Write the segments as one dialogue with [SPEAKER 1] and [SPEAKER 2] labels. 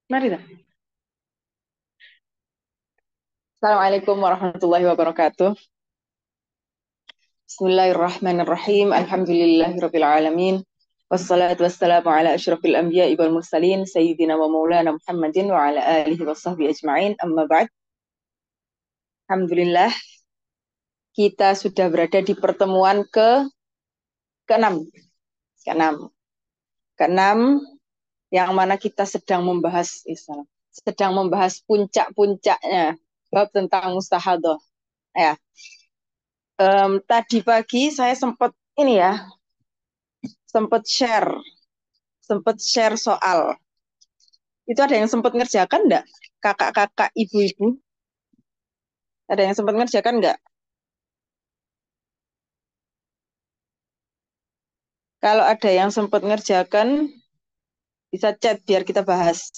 [SPEAKER 1] Mari dah. Assalamualaikum warahmatullahi wabarakatuh. Bismillahirrahmanirrahim. Alhamdulillahirabbil alamin. Wassalatu wassalamu ala asyrafil anbiya'i wal mursalin sayyidina wa maulana Muhammadin wa ala alihi washabbihi ajma'in. Amma ba'd. Alhamdulillah kita sudah berada di pertemuan keenam. Keenam. Keenam yang mana kita sedang membahas puncak-puncaknya bab tentang mustahadah. Ya. Tadi pagi saya sempat share soal. Itu ada yang sempat ngerjakan enggak? Kakak-kakak, ibu-ibu, ada yang sempat ngerjakan enggak? Kalau ada yang sempat ngerjakan, bisa chat biar kita bahas.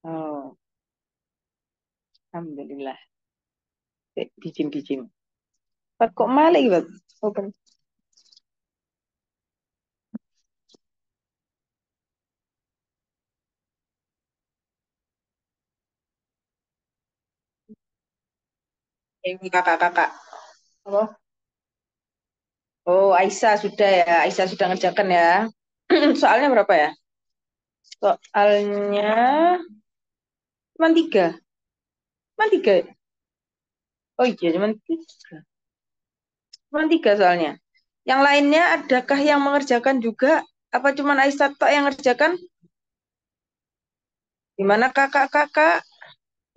[SPEAKER 1] Oh, alhamdulillah. Bijim-bijim. Kok malah gitu? Open. Ini kakak-kakak. Oh, oh, Aisyah sudah ya. Aisyah sudah ngerjakan ya. Soalnya berapa ya? Soalnya cuma tiga. Cuma tiga. Oh iya, cuma tiga. Cuma tiga soalnya. Yang lainnya adakah yang mengerjakan juga? Apa cuma Aisyah tok yang ngerjakan? Gimana kakak-kakak,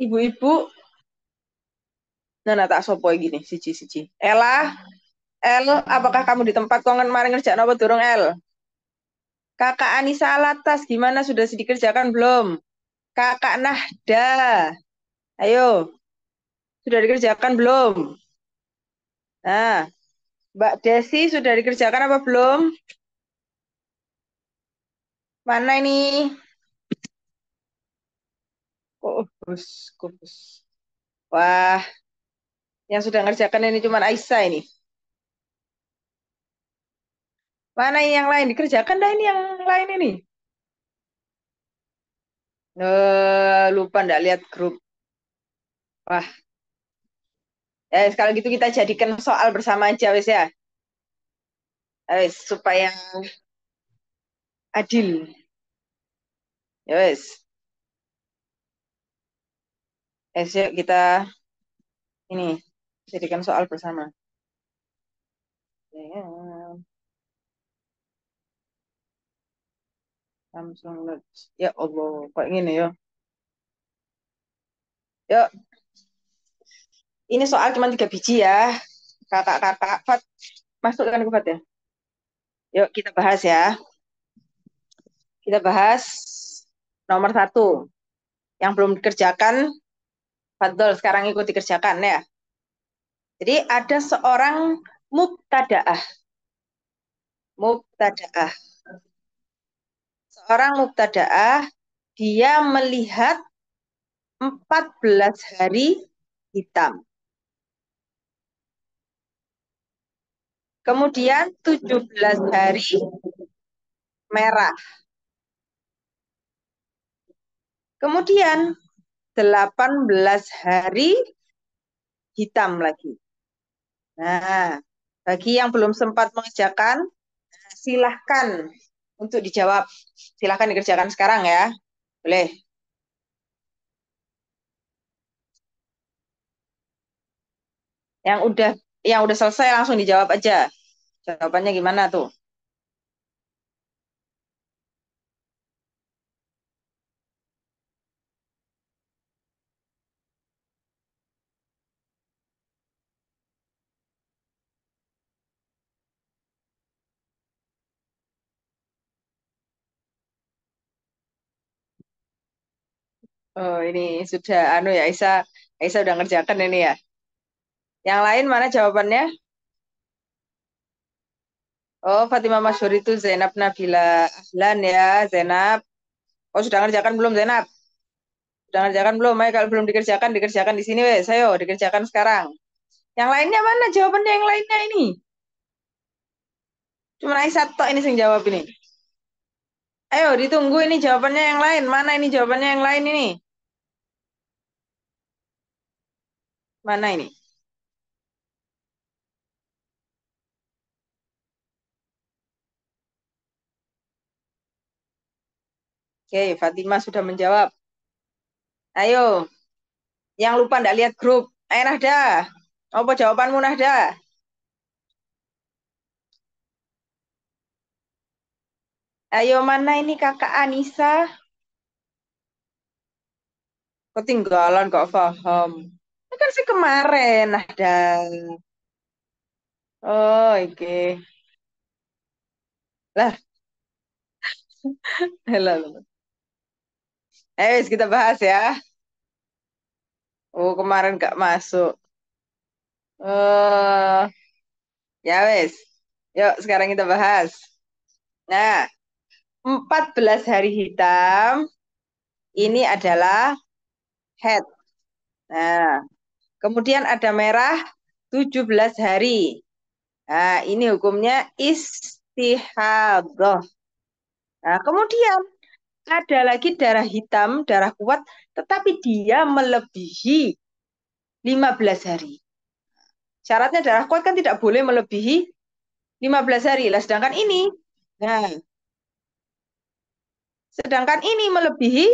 [SPEAKER 1] ibu-ibu? Nah, tak sopo gini, siji-siji. Ella, El, apakah kamu di tempat kau kemarin ngerjakan apa durung El? Kakak Anissa Alatas, gimana sudah dikerjakan belum? Kakak Nahda, ayo, sudah dikerjakan belum? Nah, Mbak Desi sudah dikerjakan apa belum? Mana ini? Kubus, kubus. Wah, yang sudah ngerjakan ini cuma Aisyah ini. Mana yang lain dikerjakan dah ini yang lain ini? Lupa ndak lihat grup. Wah, sekali gitu kita jadikan soal bersama aja wes ya. Supaya adil. Ya wes. Yuk kita ini jadikan soal bersama. Ya, Samsung Note. Ya Allah, kok gini ya? Yuk, ini soal cuma 3 biji ya. Kakak-kakak, Fat, masukkan ke Fat ya. Yuk kita bahas ya. Kita bahas nomor 1. Yang belum dikerjakan, Fadol sekarang ikut dikerjakan ya. Jadi ada seorang mubtadaah. Mubtadaah. Seorang mubtadaah, dia melihat 14 hari hitam. Kemudian 17 hari merah. Kemudian 18 hari hitam lagi. Nah, bagi yang belum sempat mengerjakan, silahkan untuk dijawab. Silahkan dikerjakan sekarang ya. Boleh. Yang udah yang udah selesai langsung dijawab aja. Jawabannya gimana tuh? Oh, ini sudah anu ya, Aisyah udah ngerjakan ini ya. Yang lain mana jawabannya? Oh, Fatimah Masyhur itu Zainab Nabila Ahlan ya, Zainab. Oh, sudah ngerjakan belum Zainab? Sudah ngerjakan belum? Ayo, kalau belum dikerjakan, dikerjakan di sini wes. Ayo, dikerjakan sekarang. Yang lainnya mana jawabannya yang lainnya ini? Cuma Aisyah tok ini yang jawab ini. Ayo ditunggu ini jawabannya yang lain. Mana ini jawabannya yang lain ini? Mana ini? Oke, Fatima sudah menjawab. Ayo, yang lupa ndak lihat grup. Ayo Nahda. Apa jawabanmu Nahda? Ayo mana ini kakak Anissa? Ketinggalan kok paham. Ini kan si kemarin Nahda. Oh, oke. Lah, halo. Ayo kita bahas ya. Oh, kemarin gak masuk. Eh, ya wes. Yuk, sekarang kita bahas. Nah, 14 hari hitam ini adalah head. Nah, kemudian ada merah 17 hari. Nah, ini hukumnya istihadah. Nah, kemudian ada lagi darah hitam, darah kuat, tetapi dia melebihi 15 hari. Syaratnya darah kuat kan tidak boleh melebihi 15 hari. Lah, nah, sedangkan ini melebihi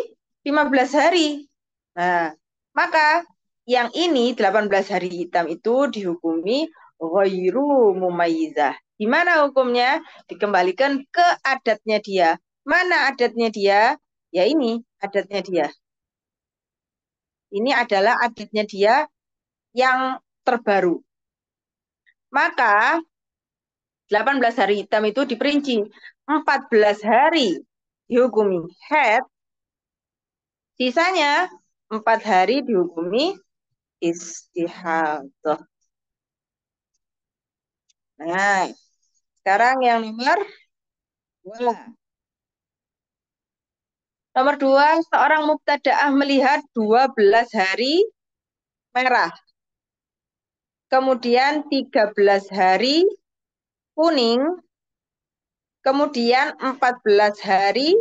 [SPEAKER 1] 15 hari. Nah, maka yang ini 18 hari hitam itu dihukumi ghairu mumayyizah. Gimana hukumnya? Dikembalikan ke adatnya dia. Mana adatnya dia? Ya ini adatnya dia. Ini adalah adatnya dia yang terbaru. Maka 18 hari hitam itu diperinci. 14 hari dihukumi head, sisanya 4 hari dihukumi istihadah. Nah, sekarang yang nomor dua. Nomor dua, seorang mubtada'ah melihat 12 hari merah. Kemudian 13 hari kuning. Kemudian 14 hari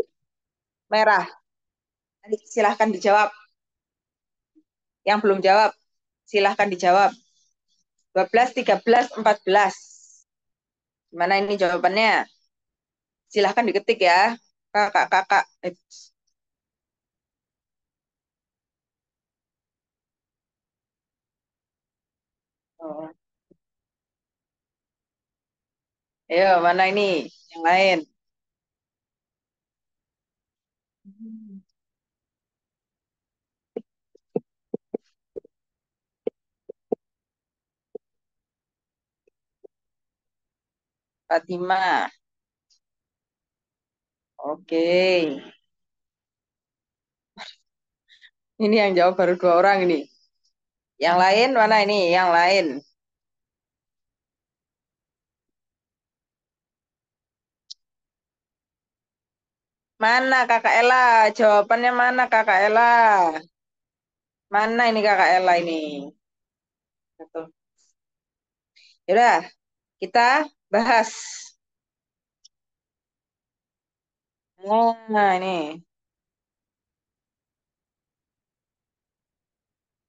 [SPEAKER 1] merah. Silahkan dijawab. Yang belum jawab, silahkan dijawab. 12, 13, 14. Gimana ini jawabannya? Silahkan diketik ya. Kakak-kakak. Oh. Ayo, mana ini? Yang lain. Fatima. Oke. Ini yang jawab baru dua orang ini. Yang lain mana ini? Yang lain. Mana Kakak Ella? Jawabannya mana Kakak Ella? Mana ini Kakak Ella ini? Betul. Yaudah, kita bahas. Nah, ini.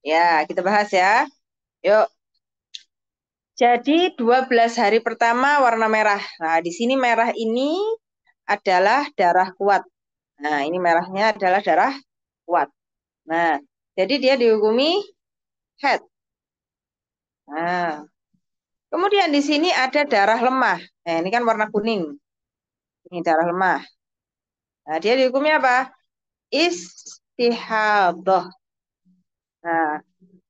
[SPEAKER 1] Ya, kita bahas ya. Yuk. Jadi 12 hari pertama warna merah. Nah, di sini merah ini adalah darah kuat. Nah, ini merahnya adalah darah kuat. Nah, jadi dia dihukumi head. Nah, kemudian di sini ada darah lemah. Nah, ini kan warna kuning. Ini darah lemah. Nah, dia dihukumi apa? Istihadah. Nah,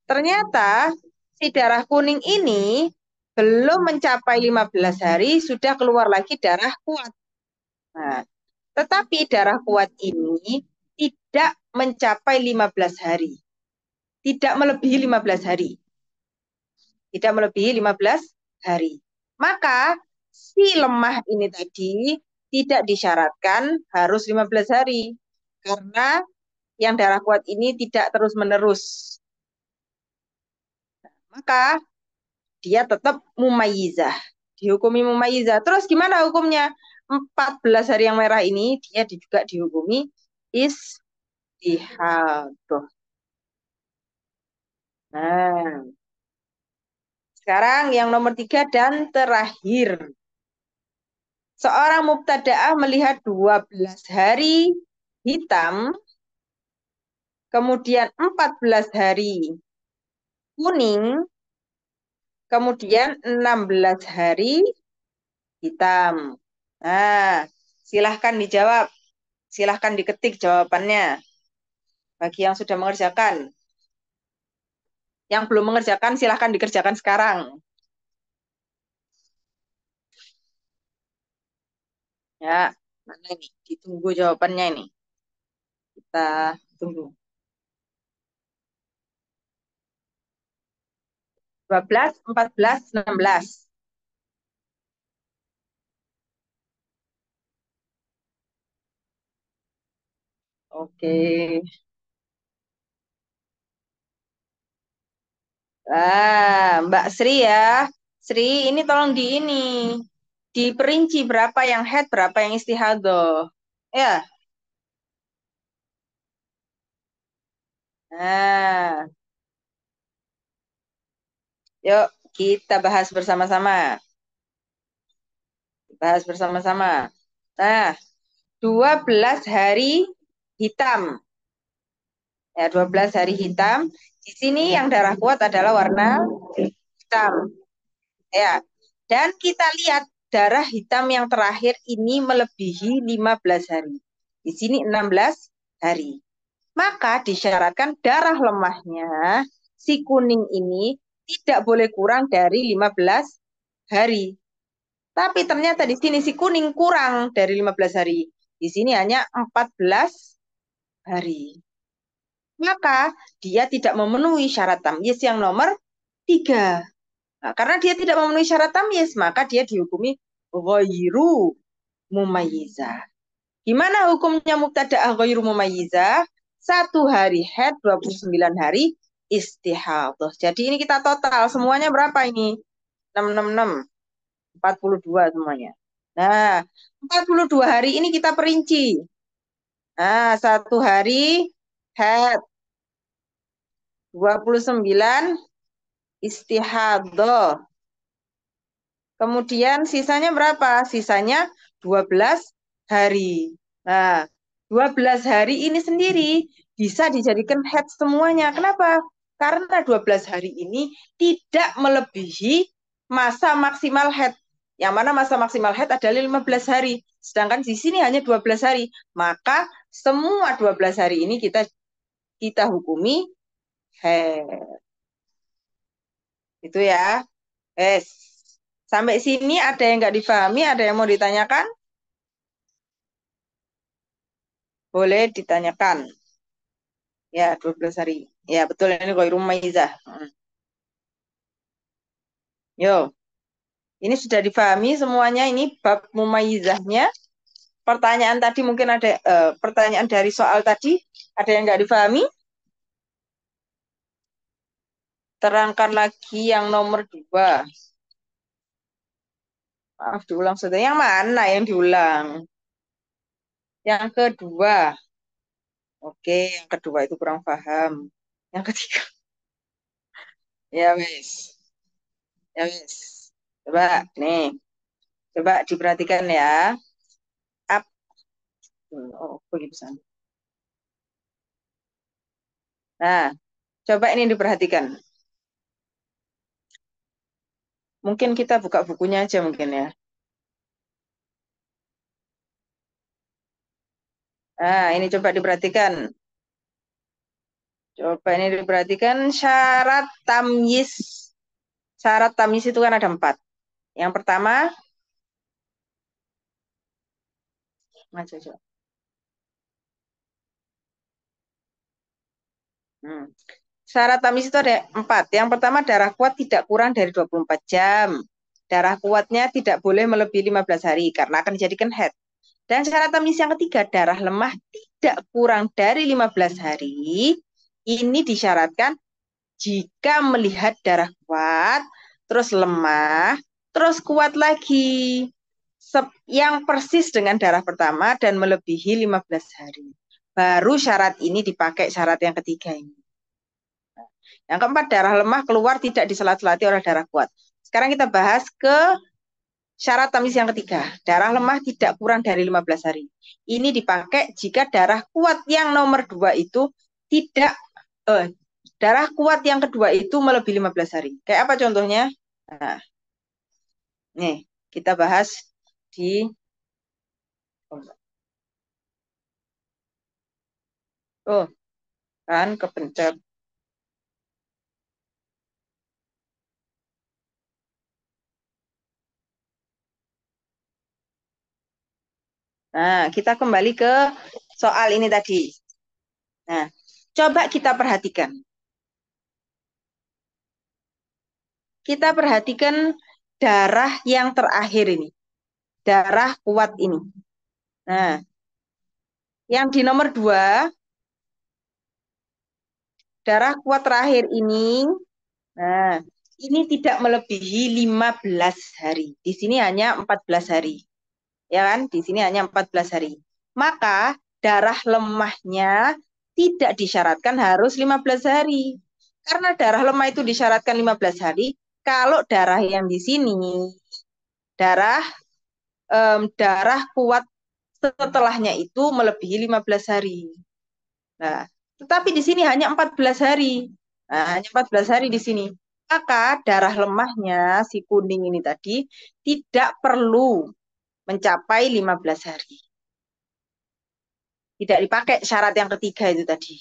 [SPEAKER 1] ternyata si darah kuning ini belum mencapai 15 hari sudah keluar lagi darah kuat. Nah, tetapi darah kuat ini tidak mencapai 15 hari. Tidak melebihi 15 hari. Tidak melebihi 15 hari. Maka si lemah ini tadi tidak disyaratkan harus 15 hari. Karena yang darah kuat ini tidak terus-menerus. Maka dia tetap mumayyizah. Dihukumi mumayyizah. Terus gimana hukumnya? 14 hari yang merah ini dia juga dihukumi istihadah. Nah, sekarang yang nomor 3 dan terakhir. Seorang mubtada'ah melihat 12 hari hitam, kemudian 14 hari kuning, kemudian 16 hari hitam. Nah, silahkan dijawab. Silahkan diketik jawabannya. Bagi yang sudah mengerjakan. Yang belum mengerjakan, silahkan dikerjakan sekarang. Ya, mana ini? Ditunggu jawabannya ini. Kita tunggu. 12, 14, 16. Oke. Mbak Sri ya. Sri, ini tolong di ini. Diperinci berapa yang head, berapa yang istihadah. Ya. Nah, yuk kita bahas bersama-sama. Bahas bersama-sama. Nah, 12 hari hitam. Ya, 12 hari hitam. Di sini yang darah kuat adalah warna hitam. Ya. Dan kita lihat darah hitam yang terakhir ini melebihi 15 hari. Di sini 16 hari. Maka disyaratkan darah lemahnya si kuning ini tidak boleh kurang dari 15 hari. Tapi ternyata di sini si kuning kurang dari 15 hari. Di sini hanya 14 hari. Maka dia tidak memenuhi syarat tamyiz yang nomor 3. Nah, karena dia tidak memenuhi syarat tamyiz, maka dia dihukumi ghairu mumayyizah. Gimana hukumnya mubtada'ah ghairu mumayyizah? 1 hari haid, 29 hari istihadah. Jadi ini kita total semuanya berapa ini? 666, 42 semuanya. Nah, 42 hari ini kita perinci. Nah, 1 hari haid, 29 istihadah. Kemudian sisanya berapa? Sisanya 12 hari. Nah, 12 hari ini sendiri bisa dijadikan head semuanya. Kenapa? Karena 12 hari ini tidak melebihi masa maksimal head. Yang mana masa maksimal head adalah 15 hari. Sedangkan di sini hanya 12 hari. Maka semua 12 hari ini kita hukumi head. Itu ya. Yes. Sampai sini ada yang nggak difahami, ada yang mau ditanyakan? Boleh ditanyakan. Ya, 12 hari. Ya, betul ini Ghairu Maizah. Yo, ini sudah difahami semuanya ini bab mumayyizahnya. Pertanyaan tadi mungkin ada pertanyaan dari soal tadi, ada yang nggak difahami? Terangkan lagi yang nomor 2. Maaf diulang sudah. Yang mana yang diulang? Yang kedua. Oke, yang kedua itu kurang paham. Yang ketiga. Ya wes. Ya wes. Coba nih. Coba diperhatikan ya. Up. Oh, begitu sana. Nah, coba ini diperhatikan. Mungkin kita buka bukunya aja mungkin ya. Nah, ini coba diperhatikan. Coba ini diperhatikan syarat tamyiz. Syarat tamyiz itu kan ada 4. Yang pertama, ngaco coba. Hmm. Syarat tamyiz itu ada 4. Yang pertama, darah kuat tidak kurang dari 24 jam. Darah kuatnya tidak boleh melebihi 15 hari karena akan dijadikan head. Dan syarat tamyiz yang ketiga, darah lemah tidak kurang dari 15 hari. Ini disyaratkan jika melihat darah kuat, terus lemah, terus kuat lagi. yang persis dengan darah pertama dan melebihi 15 hari. Baru syarat ini dipakai, syarat yang ketiga ini. Yang keempat, darah lemah keluar tidak diselat-selati oleh darah kuat. Sekarang kita bahas ke syarat tamyiz yang ketiga. Darah lemah tidak kurang dari 15 hari. Ini dipakai jika darah kuat yang nomor 2 itu tidak, darah kuat yang kedua itu melebihi 15 hari. Kayak apa contohnya? Nah, nih, kita bahas di... Oh, kan kepencet. Nah, kita kembali ke soal ini tadi. Nah, coba kita perhatikan. Kita perhatikan darah yang terakhir ini. Darah kuat ini. Nah, yang di nomor 2, darah kuat terakhir ini, nah, ini tidak melebihi 15 hari. Di sini hanya 14 hari. Ya kan? Di sini hanya 14 hari. Maka darah lemahnya tidak disyaratkan harus 15 hari. Karena darah lemah itu disyaratkan 15 hari, kalau darah yang di sini, darah darah kuat setelahnya itu melebihi 15 hari. Nah, tetapi di sini hanya 14 hari. Nah, hanya 14 hari di sini. Maka darah lemahnya si kuning ini tadi tidak perlu mencapai 15 hari. Tidak dipakai syarat yang ketiga itu tadi.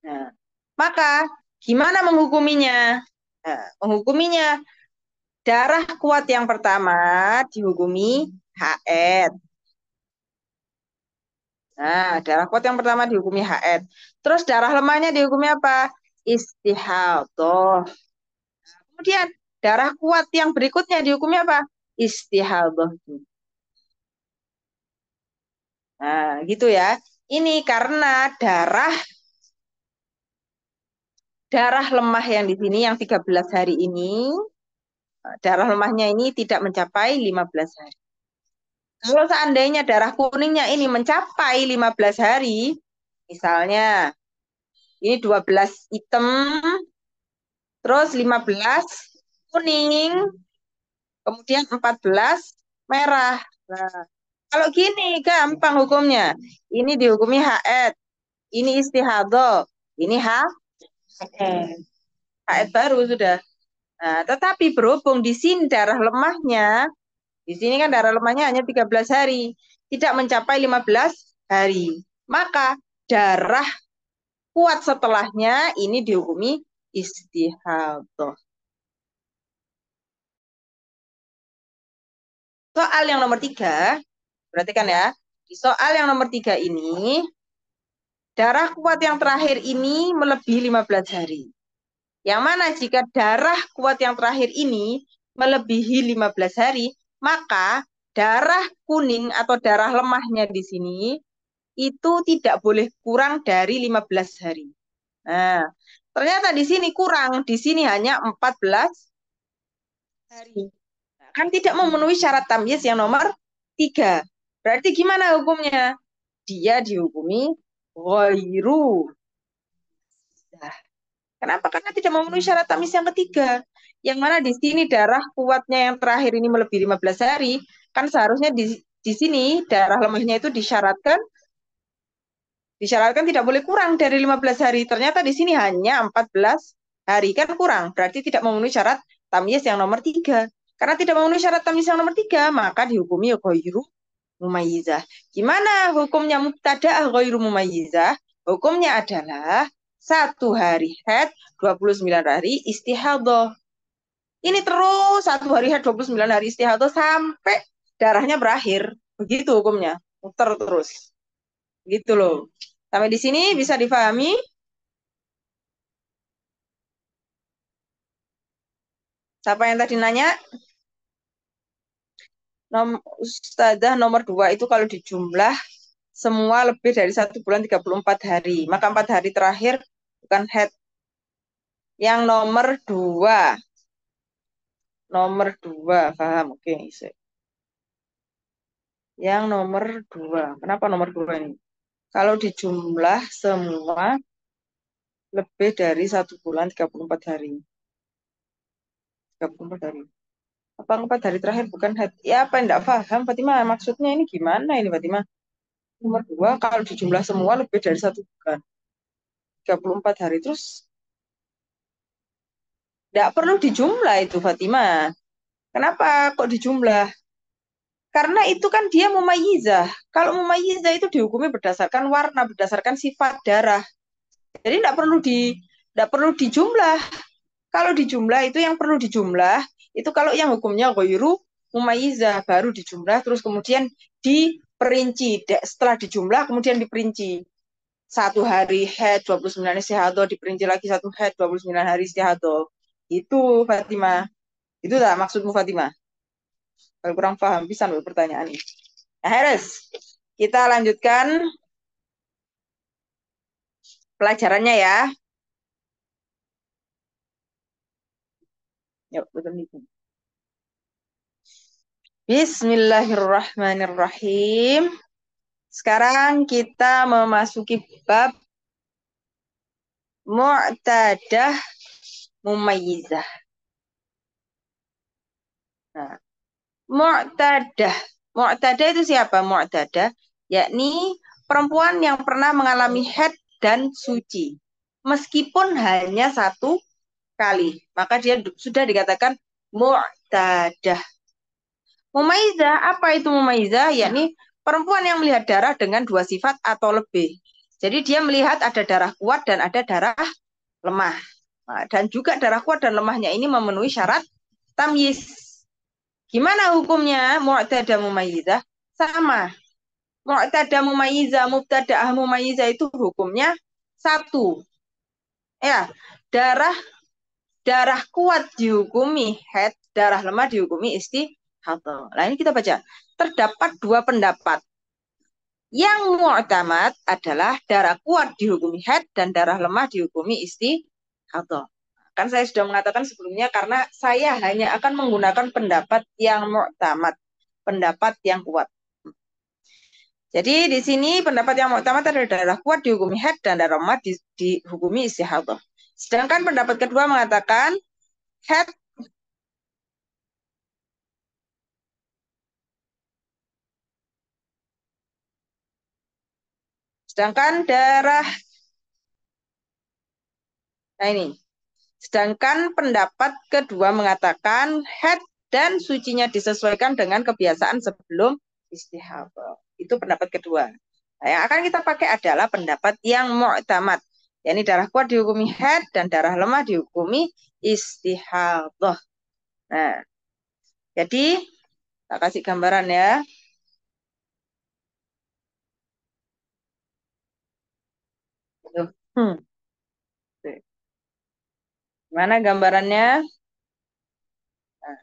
[SPEAKER 1] Nah, maka gimana menghukuminya? Nah, menghukuminya darah kuat yang pertama dihukumi haid. Nah, darah kuat yang pertama dihukumi haid. Terus darah lemahnya dihukumi apa? Istihadah. Kemudian darah kuat yang berikutnya dihukumi apa? Istihadah. Nah, gitu ya. Ini karena darah lemah yang di sini yang 13 hari ini, darah lemahnya ini tidak mencapai 15 hari. Kalau seandainya darah kuningnya ini mencapai 15 hari, misalnya ini 12 hitam, terus 15 kuning, kemudian 14 merah. Nah, kalau gini gampang hukumnya. Ini dihukumi haid, ini istihadah, ini haid. Haid baru sudah. Nah, tetapi berhubung di sini darah lemahnya, di sini kan darah lemahnya hanya 13 hari, tidak mencapai 15 hari. Maka darah kuat setelahnya ini dihukumi istihadah. Soal yang nomor 3, perhatikan ya. Di soal yang nomor 3 ini, darah kuat yang terakhir ini melebihi 15 hari. Yang mana jika darah kuat yang terakhir ini melebihi 15 hari, maka darah kuning atau darah lemahnya di sini itu tidak boleh kurang dari 15 hari. Nah, ternyata di sini kurang, di sini hanya 14 hari. Nah, kan tidak memenuhi syarat tamyiz yang nomor 3. Berarti gimana hukumnya? Dia dihukumi ghairu. Nah, kenapa? Karena tidak memenuhi syarat tamyiz yang ketiga. Yang mana di sini darah kuatnya yang terakhir ini melebihi 15 hari, kan seharusnya di sini darah lemahnya itu disyaratkan tidak boleh kurang dari 15 hari. Ternyata di sini hanya 14 hari, kan kurang. Berarti tidak memenuhi syarat tamyiz yang nomor 3. Karena tidak memenuhi syarat tamyiz yang nomor 3, maka dihukumi ghairu mumayyizah. Gimana hukumnya mubtada'ah ghairu mumayyizah? Hukumnya adalah 1 hari haid, 29 hari istihadah. Ini terus 1 hari haid, 29 hari istihadah sampai darahnya berakhir. Begitu hukumnya. Muter terus. Gitu loh. Sampai di sini bisa difahami? Siapa yang tadi nanya? Ustazah nomor 2 itu kalau dijumlah semua lebih dari 1 bulan 34 hari. Maka 4 hari terakhir bukan haid. Yang nomor 2. Nomor 2, paham? Oke. Yang nomor 2. Kenapa nomor 2 ini? Kalau dijumlah semua lebih dari 1 bulan 34 hari. 34 hari. Apa 4 hari terakhir bukan haid? Ya apa enggak paham Fatimah? Maksudnya ini gimana ini Fatimah? Nomor 2 kalau dijumlah semua lebih dari 1 bulan. 34 hari terus enggak perlu dijumlah itu Fatimah. Kenapa kok dijumlah? Karena itu kan dia mumayyizah. Kalau mumayyizah itu dihukumi berdasarkan warna, berdasarkan sifat darah. Jadi tidak perlu dijumlah. Kalau dijumlah itu yang perlu dijumlah itu kalau yang hukumnya ghairu mumayyizah baru dijumlah terus kemudian diperinci. Setelah dijumlah kemudian diperinci. 1 hari haid 29 istihadah diperinci lagi 1 haid 29 hari istihadah. Itu Fatimah. Itu tak maksudmu Fatimah? Kalau kurang paham bisa pertanyaan ini. Nah, Heres, kita lanjutkan pelajarannya ya. Yuk, betul itu. Bismillahirrahmanirrahim. Sekarang kita memasuki bab mu'tadah mumayyizah. Nah, mu'tadah. Mu'tadah itu siapa? Mu'tadah yakni perempuan yang pernah mengalami haid dan suci. Meskipun hanya 1 kali, maka dia sudah dikatakan mu'tadah. Mumaizah, apa itu mumaizah? Yakni perempuan yang melihat darah dengan 2 sifat atau lebih. Jadi dia melihat ada darah kuat dan ada darah lemah. Nah, dan juga darah kuat dan lemahnya ini memenuhi syarat tamyiz. Gimana hukumnya mu'tadah mumaizah? Sama. Mu'tadah mumaizah, mubtada'ah mumaizah itu hukumnya satu. Ya, darah darah kuat dihukumi haid, darah lemah dihukumi istihadah. Nah, ini kita baca. Terdapat 2 pendapat. Yang mu'tamad adalah darah kuat dihukumi haid dan darah lemah dihukumi istihadah. Kan saya sudah mengatakan sebelumnya karena saya hanya akan menggunakan pendapat yang mu'tamad, pendapat yang kuat. Jadi di sini pendapat yang mu'tamad adalah darah kuat dihukumi haid dan darah lemah dihukumi istihadah. Sedangkan pendapat kedua mengatakan haid sedangkan darah nah ini. Sedangkan pendapat kedua mengatakan haid dan sucinya disesuaikan dengan kebiasaan sebelum istihadah. Itu pendapat kedua. Nah, yang akan kita pakai adalah pendapat yang mu'tamad. Yakni darah kuat dihukumi haid dan darah lemah dihukumi istihadah. Nah, jadi tak kasih gambaran ya. Tuh. Mana gambarannya? Nah,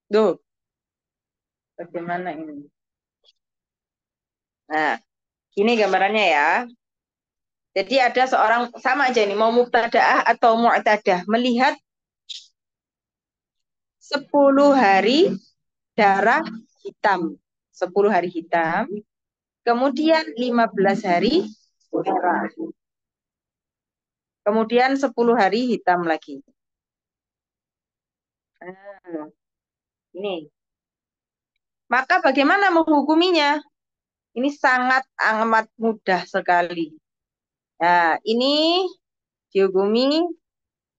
[SPEAKER 1] tuh, bagaimana ini? Nah, ini gambarannya ya. Jadi ada seorang sama aja ini mau mubtadaah atau mu'tadah melihat 10 hari darah hitam. 10 hari hitam, kemudian 15 hari merah. Kemudian 10 hari hitam lagi. Nah, ini. Maka bagaimana menghukuminya? Ini sangat amat mudah sekali. Nah, ini dihukumi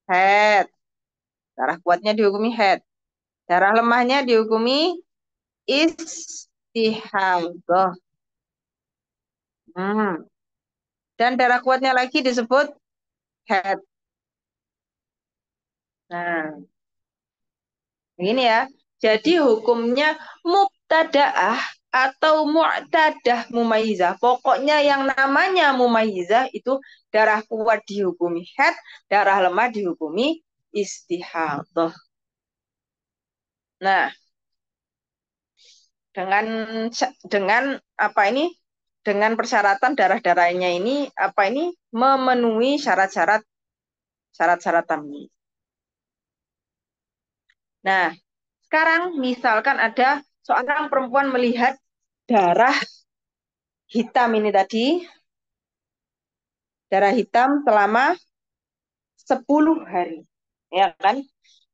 [SPEAKER 1] head. Darah kuatnya dihukumi head. Darah lemahnya dihukumi istihadah. Dan darah kuatnya lagi disebut head. Nah, begini ya. Jadi hukumnya mubtadaah atau mu'tadah mumayyizah. Pokoknya yang namanya mumayyizah itu darah kuat dihukumi head, darah lemah dihukumi istihadah. Nah, dengan dengan apa ini? Dengan persyaratan darah-darahnya ini apa ini memenuhi syarat-syarat tamyiz. Nah, Sekarang misalkan ada seorang perempuan melihat darah hitam ini tadi, darah hitam selama 10 hari. Ya kan?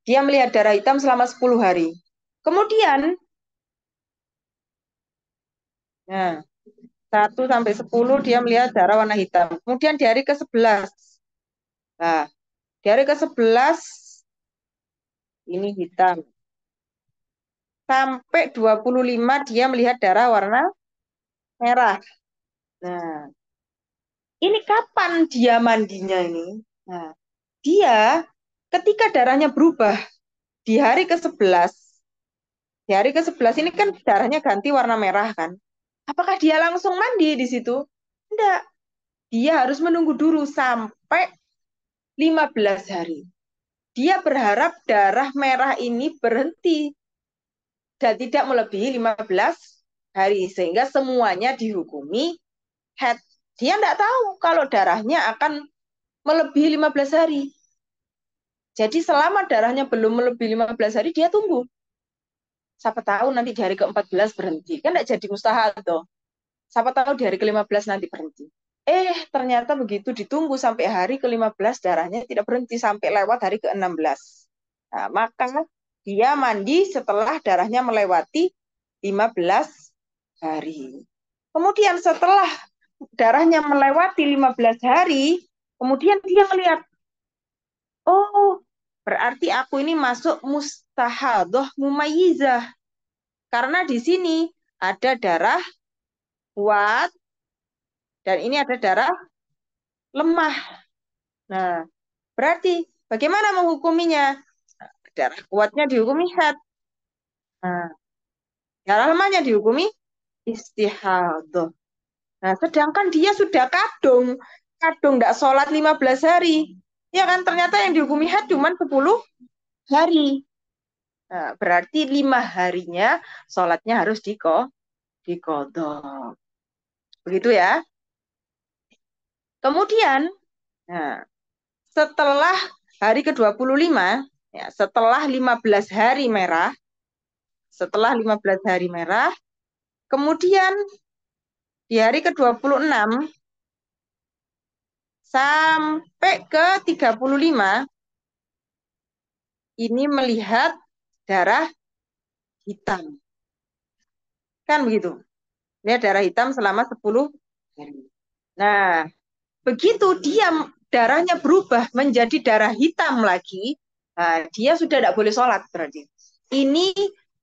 [SPEAKER 1] Dia melihat darah hitam selama 10 hari. Kemudian, nah, 1 sampai 10 dia melihat darah warna hitam. Kemudian di hari ke-11. Nah, di hari ke-11 ini hitam. Sampai 25 dia melihat darah warna merah. Nah, ini kapan dia mandinya ini? Nah, dia ketika darahnya berubah di hari ke-11, di hari ke-11 ini kan darahnya ganti warna merah kan? Apakah dia langsung mandi di situ? Enggak. Dia harus menunggu dulu sampai 15 hari. Dia berharap darah merah ini berhenti dan tidak melebihi 15 hari. Sehingga semuanya dihukumi head. Dia enggak tahu kalau darahnya akan melebihi 15 hari. Jadi selama darahnya belum melebihi 15 hari, dia tunggu. Siapa tahu nanti di hari ke-14 berhenti. Kan enggak jadi mustahil tuh. Siapa tahu di hari ke-15 nanti berhenti. Ternyata begitu ditunggu sampai hari ke-15 darahnya tidak berhenti sampai lewat hari ke-16. Nah, maka dia mandi setelah darahnya melewati 15 hari. Kemudian setelah darahnya melewati 15 hari, kemudian dia melihat, oh, berarti aku ini masuk mustahadoh mumayyizah. Karena di sini ada darah kuat dan ini ada darah lemah. Nah, berarti bagaimana menghukuminya? Darah kuatnya dihukumi haid. Nah, darah lemahnya dihukumi istihadah. Nah, sedangkan dia sudah kadung. Kadung tidak sholat 15 hari. Ya kan, ternyata yang dihukumi haid cuma 10 hari. Nah, berarti 5 harinya sholatnya harus dikodok. Begitu ya. Kemudian, nah, setelah hari ke-25, ya, setelah 15 hari merah, kemudian di hari ke-26 sampai ke-35 ini melihat darah hitam. Kan begitu. Lihat darah hitam selama 10 hari. Nah, begitu dia darahnya berubah menjadi darah hitam lagi, nah, dia sudah tidak boleh sholat berarti. Ini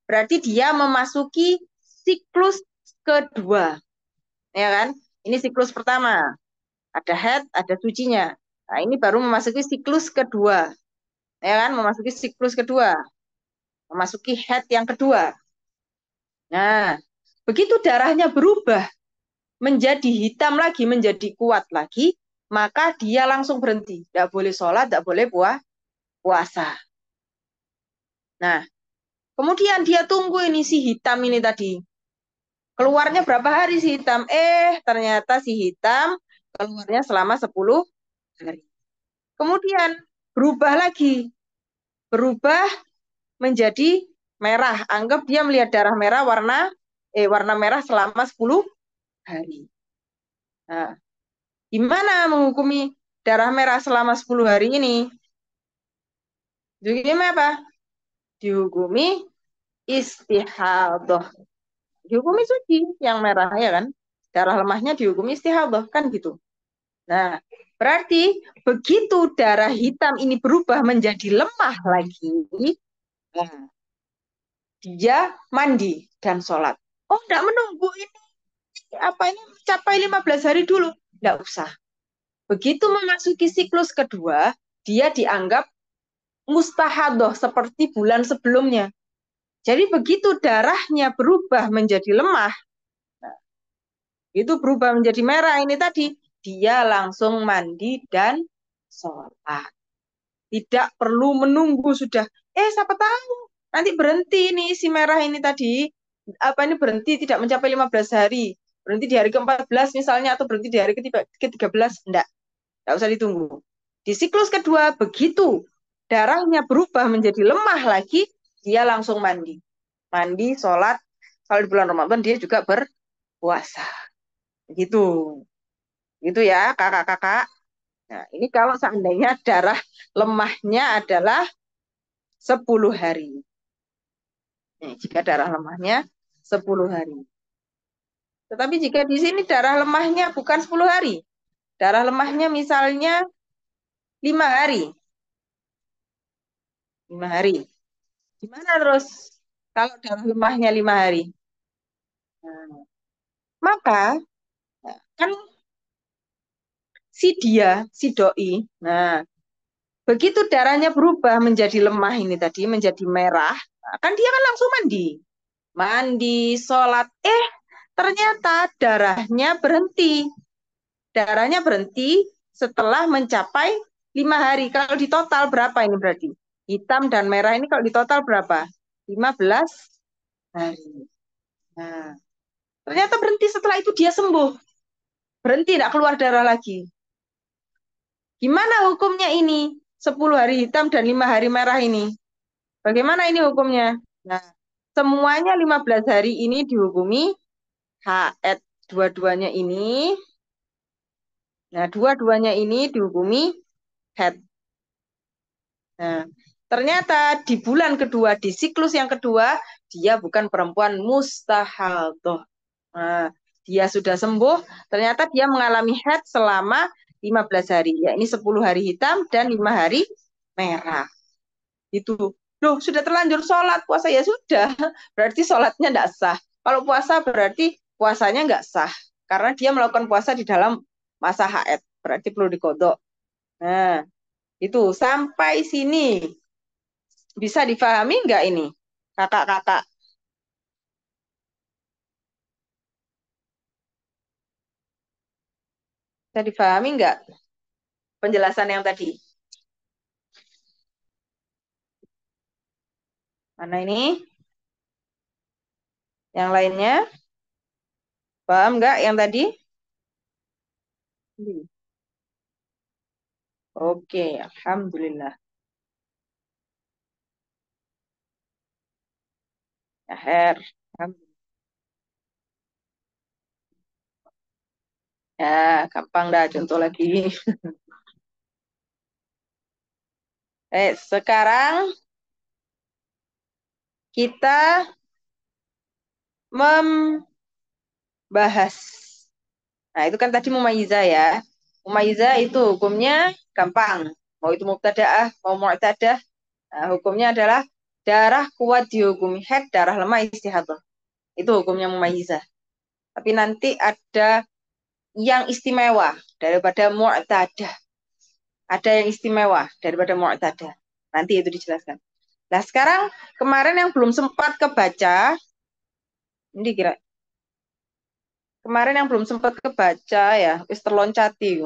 [SPEAKER 1] berarti dia memasuki siklus kedua. Ya kan? Ini siklus pertama. Ada haid, ada sucinya. Nah, ini baru memasuki siklus kedua. Ya kan? Memasuki siklus kedua. Memasuki haid yang kedua. Nah, begitu darahnya berubah menjadi hitam lagi, menjadi kuat lagi, maka dia langsung berhenti. Tidak boleh sholat, tidak boleh puasa. Nah, kemudian dia tunggu ini si hitam ini tadi. Keluarnya berapa hari si hitam? Ternyata si hitam keluarnya selama 10 hari. Kemudian berubah lagi. Berubah menjadi merah. Anggap dia melihat darah merah warna merah selama 10 hari. Nah, gimana menghukumi darah merah selama 10 hari ini? Dihukumi apa? Dihukumi istihadah. Dihukumi suci yang merah ya kan? Darah lemahnya dihukumi istihadah kan gitu. Nah, berarti begitu darah hitam ini berubah menjadi lemah lagi, nah, dia mandi dan sholat. Oh, tidak menunggu ini capai 15 hari dulu. Tidak usah. Begitu memasuki siklus kedua, dia dianggap mustahadoh seperti bulan sebelumnya. Jadi begitu darahnya berubah menjadi lemah, nah, itu berubah menjadi merah ini tadi, dia langsung mandi dan sholat. Tidak perlu menunggu sudah. Siapa tahu nanti berhenti nih si merah ini tadi. Ini berhenti tidak mencapai 15 hari. Berhenti di hari ke-14 misalnya atau berhenti di hari ke-13. Enggak usah ditunggu. Di siklus kedua begitu darahnya berubah menjadi lemah lagi, dia langsung mandi. Mandi, sholat. Kalau di bulan Ramadan dia juga berpuasa. Gitu. Gitu ya, kakak-kakak. Nah, ini kalau seandainya darah lemahnya adalah 10 hari. Nih, jika darah lemahnya 10 hari. Tetapi jika di sini darah lemahnya bukan 10 hari. Darah lemahnya misalnya 5 hari. 5 hari. Gimana terus kalau darah lemahnya 5 hari? Nah, maka kan si doi, nah begitu darahnya berubah menjadi lemah ini tadi, menjadi merah, kan dia kan langsung mandi. Mandi, sholat, ternyata darahnya berhenti. Darahnya berhenti setelah mencapai 5 hari. Kalau di total berapa ini berarti? Hitam dan merah ini kalau di total berapa? 15 hari. Nah, ternyata berhenti setelah itu dia sembuh. Berhenti, tidak keluar darah lagi. Gimana hukumnya ini? 10 hari hitam dan 5 hari merah ini. Bagaimana ini hukumnya? Nah, semuanya 15 hari ini dihukumi haid. Dua-duanya ini, nah dua-duanya ini dihukumi haid. Nah, ternyata di bulan kedua, di siklus yang kedua, dia bukan perempuan mustahadah. Nah, dia sudah sembuh, ternyata dia mengalami haid selama 15 hari. Ya, ini 10 hari hitam dan 5 hari merah. Itu. Loh, sudah terlanjur sholat, puasa ya sudah. Berarti sholatnya tidak sah. Kalau puasa berarti puasanya nggak sah. Karena dia melakukan puasa di dalam masa haid. Berarti perlu dikodok. Nah, itu. Sampai sini. Bisa difahami nggak ini? Kakak-kakak. Bisa difahami nggak penjelasan yang tadi? Mana ini? Yang lainnya? Paham nggak yang tadi? Oke, Alhamdulillah. Ya, Her. Ya, gampang dah contoh lagi. Sekarang kita membahas. Nah, itu kan tadi mumayyiza ya. Mumayyiza itu hukumnya gampang. Mau itu mubtada'ah, mau mu'tadah. Nah, hukumnya adalah darah kuat dihukumi haid, darah lemah istihadah. Itu hukumnya mumayyiza. Tapi nanti ada yang istimewa daripada mu'tadah. Ada yang istimewa daripada mu'tadah. Nanti itu dijelaskan. Nah, sekarang kemarin yang belum sempat kebaca, ini kira kemarin yang belum sempat kebaca ya, wis terloncati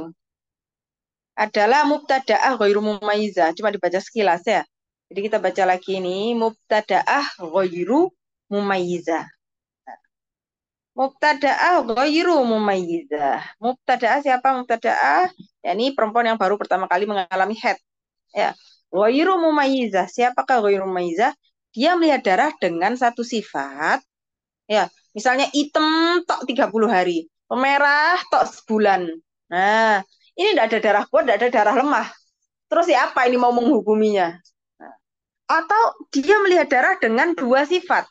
[SPEAKER 1] adalah mubtada'ah ghairu mumayyizah. Cuma dibaca sekilas ya. Jadi kita baca lagi ini mubtada'ah ghairu mumayyizah. Mubtada'ah ghairu mumayyizah. Mubtada'ah siapa mubtada'ah? Ya, ini perempuan yang baru pertama kali mengalami haid. Ya. Ghairu mumayyizah. Siapakah ghairu mumayyizah? Dia melihat darah dengan satu sifat. Ya, misalnya hitam tok 30 hari, merah tok sebulan. Nah, ini tidak ada darah kuat, tidak ada darah lemah. Terus siapa ini mau menghukuminya? Nah, atau dia melihat darah dengan dua sifat,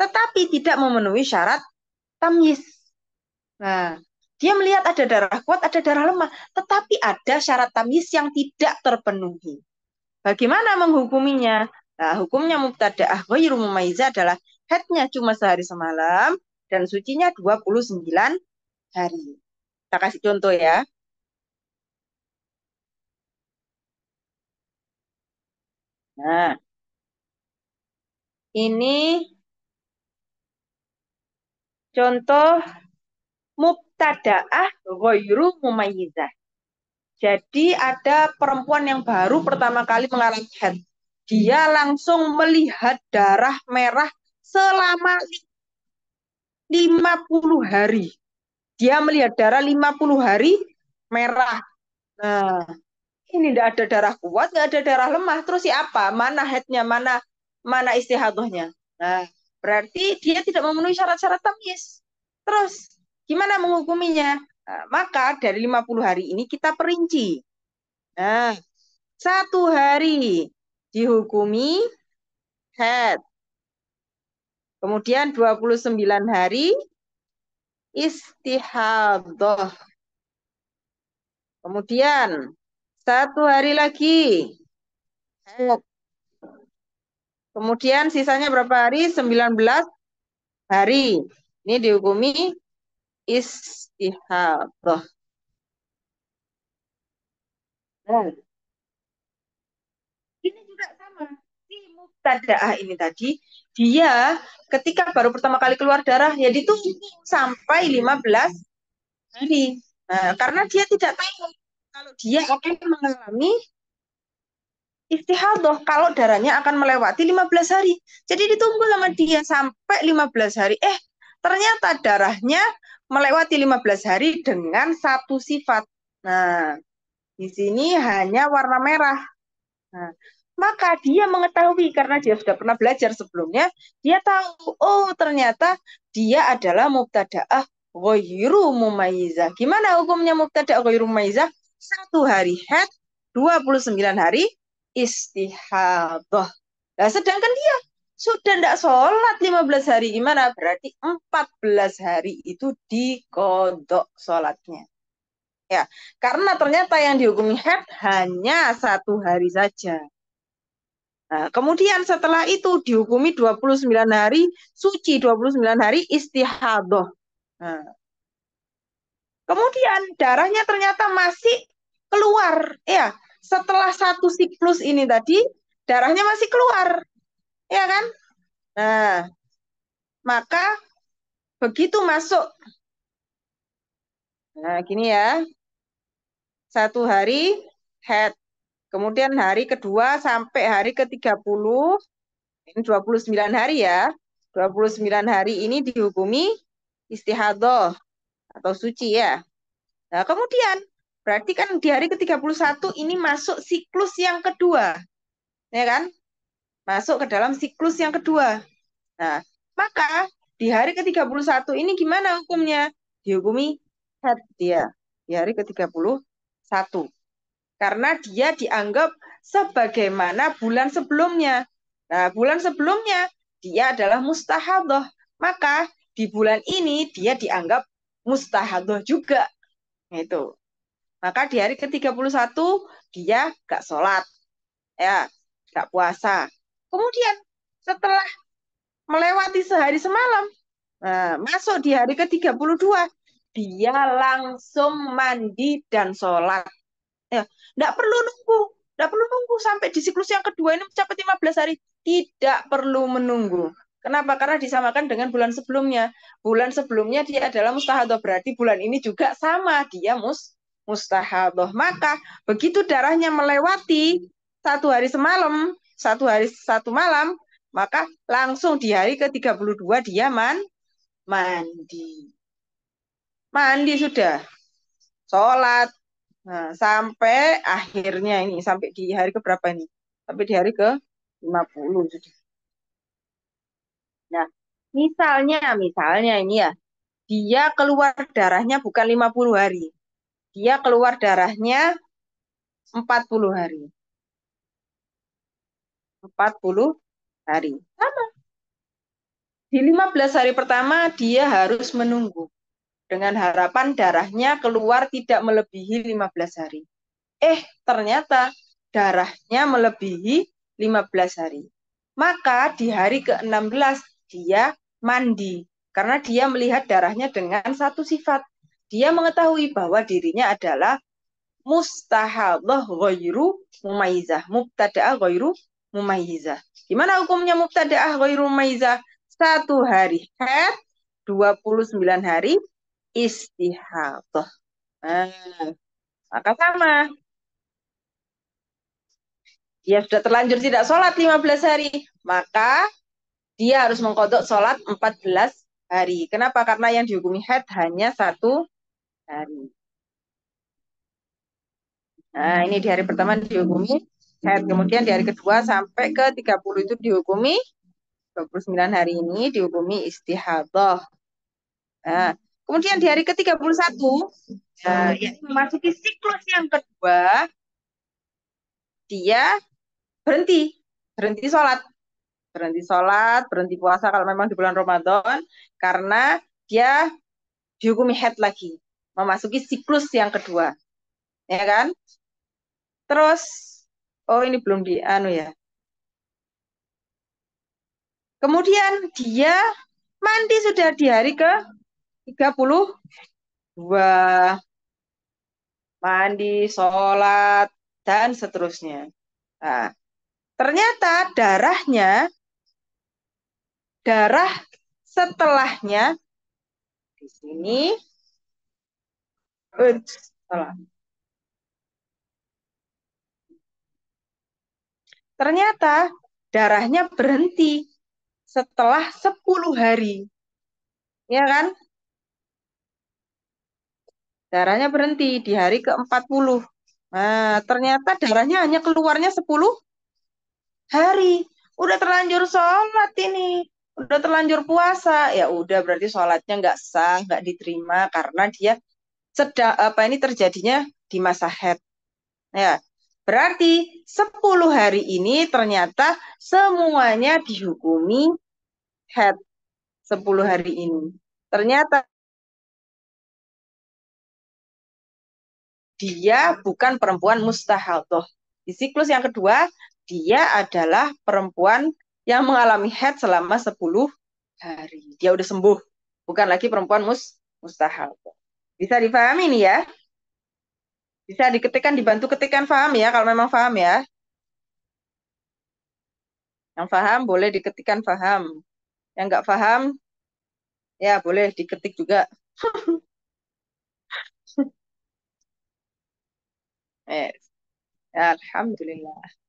[SPEAKER 1] tetapi tidak memenuhi syarat tamyiz. Nah, dia melihat ada darah kuat, ada darah lemah, tetapi ada syarat tamyiz yang tidak terpenuhi. Bagaimana menghukuminya? Nah, hukumnya mubtada'ah ghairu mumayyiz adalah haidnya cuma sehari semalam dan sucinya 29 hari. Kita kasih contoh ya. Nah, ini contoh mubtada'ah ghairu mumayyizah. Jadi ada perempuan yang baru pertama kali mengalami haid. Dia langsung melihat darah merah selama 50 hari. Dia melihat darah 50 hari merah. Nah, ini tidak ada darah kuat, nggak ada darah lemah. Terus siapa? Mana headnya? Mana mana istihadahnya. Nah, berarti dia tidak memenuhi syarat-syarat tamyiz. Terus, gimana menghukuminya? Nah, maka dari 50 hari ini kita perinci. Nah, 1 hari dihukumi haid. Kemudian 29 hari istihadah. Kemudian 1 hari lagi haid. Kemudian sisanya berapa hari? 19 hari. Ini dihukumi istihadah. Nah, ini juga sama. Si mubtadaah ini tadi, dia ketika baru pertama kali keluar darah, ya ditunggu sampai 15 hari. Nah, karena dia tidak tahu kalau dia akan mengalami istihadah, kalau darahnya akan melewati 15 hari. Jadi ditunggu sama dia sampai 15 hari. Ternyata darahnya melewati 15 hari dengan satu sifat. Nah, di sini hanya warna merah. Nah, maka dia mengetahui karena dia sudah pernah belajar sebelumnya, dia tahu, oh ternyata dia adalah mubtada'ah ghairu mumayyizah. Gimana hukumnya mubtada'ah ghairu mumayyizah? 1 hari haid, 29 hari istihadah. Nah, sedangkan dia sudah tidak sholat 15 hari, gimana? Berarti 14 hari itu dikodok sholatnya. Ya, karena ternyata yang dihukumi haid hanya 1 hari saja. Nah, kemudian setelah itu dihukumi 29 hari suci, 29 hari istihadah. Nah, kemudian darahnya ternyata masih keluar. Ya, setelah satu siklus ini tadi, darahnya masih keluar. Ya kan? Nah, maka begitu masuk. Nah, gini ya. 1 hari head. Kemudian hari kedua sampai hari ke-30. Ini 29 hari ya. 29 hari ini dihukumi istihadah atau suci ya. Nah, kemudian berarti kan di hari ke-31 ini masuk siklus yang kedua. Ya kan? Masuk ke dalam siklus yang kedua. Nah, maka di hari ke-31 ini gimana hukumnya? Dihukumi haid dia di hari ke-31. Karena dia dianggap sebagaimana bulan sebelumnya. Nah, bulan sebelumnya dia adalah mustahadah. Maka di bulan ini dia dianggap mustahadah juga. Itu. Maka di hari ke-31 dia gak sholat. Ya, gak puasa. Kemudian setelah melewati sehari semalam, nah, masuk di hari ke-32, dia langsung mandi dan sholat. Ya, enggak perlu nunggu. Enggak perlu nunggu sampai di siklus yang kedua ini mencapai 15 hari. Tidak perlu menunggu. Kenapa? Karena disamakan dengan bulan sebelumnya. Bulan sebelumnya dia adalah mustahadah. Berarti bulan ini juga sama. Dia mustahadah. Maka begitu darahnya melewati 1 hari semalam, 1 hari 1 malam, maka langsung di hari ke-32 dia mandi. Mandi sudah. Sholat. Nah, sampai akhirnya ini, sampai di hari ke berapa ini? Sampai di hari ke-50. Nah, misalnya ini ya, dia keluar darahnya bukan 50 hari. Dia keluar darahnya 40 hari. 40 hari. Sama. Di 15 hari pertama dia harus menunggu. Dengan harapan darahnya keluar tidak melebihi 15 hari. Ternyata darahnya melebihi 15 hari. Maka di hari ke-16 dia mandi. Karena dia melihat darahnya dengan satu sifat. Dia mengetahui bahwa dirinya adalah mustahadah ghairu mumayyizah. Mubtada'ah ghairu mumayyizah. Gimana hukumnya mubtada'ah ghairu mumayyizah? 1 hari haid, 29 hari istihadah. Nah, maka sama. Dia sudah terlanjur tidak sholat 15 hari, maka dia harus mengkodok sholat 14 hari. Kenapa? Karena yang dihukumi haid hanya 1 hari. Nah, ini di hari pertama dihukumi haid. Kemudian di hari kedua sampai ke 30 itu dihukumi, 29 hari ini dihukumi istihadah. Nah, kemudian di hari ke-31, ya, memasuki siklus yang kedua, dia berhenti, berhenti sholat. Berhenti sholat, berhenti puasa kalau memang di bulan Ramadan, karena dia dihukumi haid lagi, memasuki siklus yang kedua. Ya kan? Terus, oh ini belum di anu ya. Kemudian dia mandi sudah di hari ke-32. Mandi, sholat, dan seterusnya. Nah, ternyata darah setelahnya di sini, salah. Ternyata darahnya berhenti setelah 10 hari. Ya kan? Darahnya berhenti di hari ke-40. Nah, ternyata darahnya hanya keluarnya 10 hari. Udah terlanjur sholat ini. Udah terlanjur puasa. Ya udah berarti sholatnya nggak sah, nggak diterima karena dia sedang apa ini terjadinya di masa haid. Ya, berarti 10 hari ini ternyata semuanya dihukumi haid 10 hari ini. Ternyata dia bukan perempuan mustahadah. Di siklus yang kedua, dia adalah perempuan yang mengalami haid selama 10 hari. Dia udah sembuh. Bukan lagi perempuan mustahadah. Bisa dipahami nih ya? Bisa diketikkan, dibantu ketikkan paham ya, kalau memang paham ya. Yang paham boleh diketikkan paham. Yang nggak paham, ya boleh diketik juga. Eh, Alhamdulillah.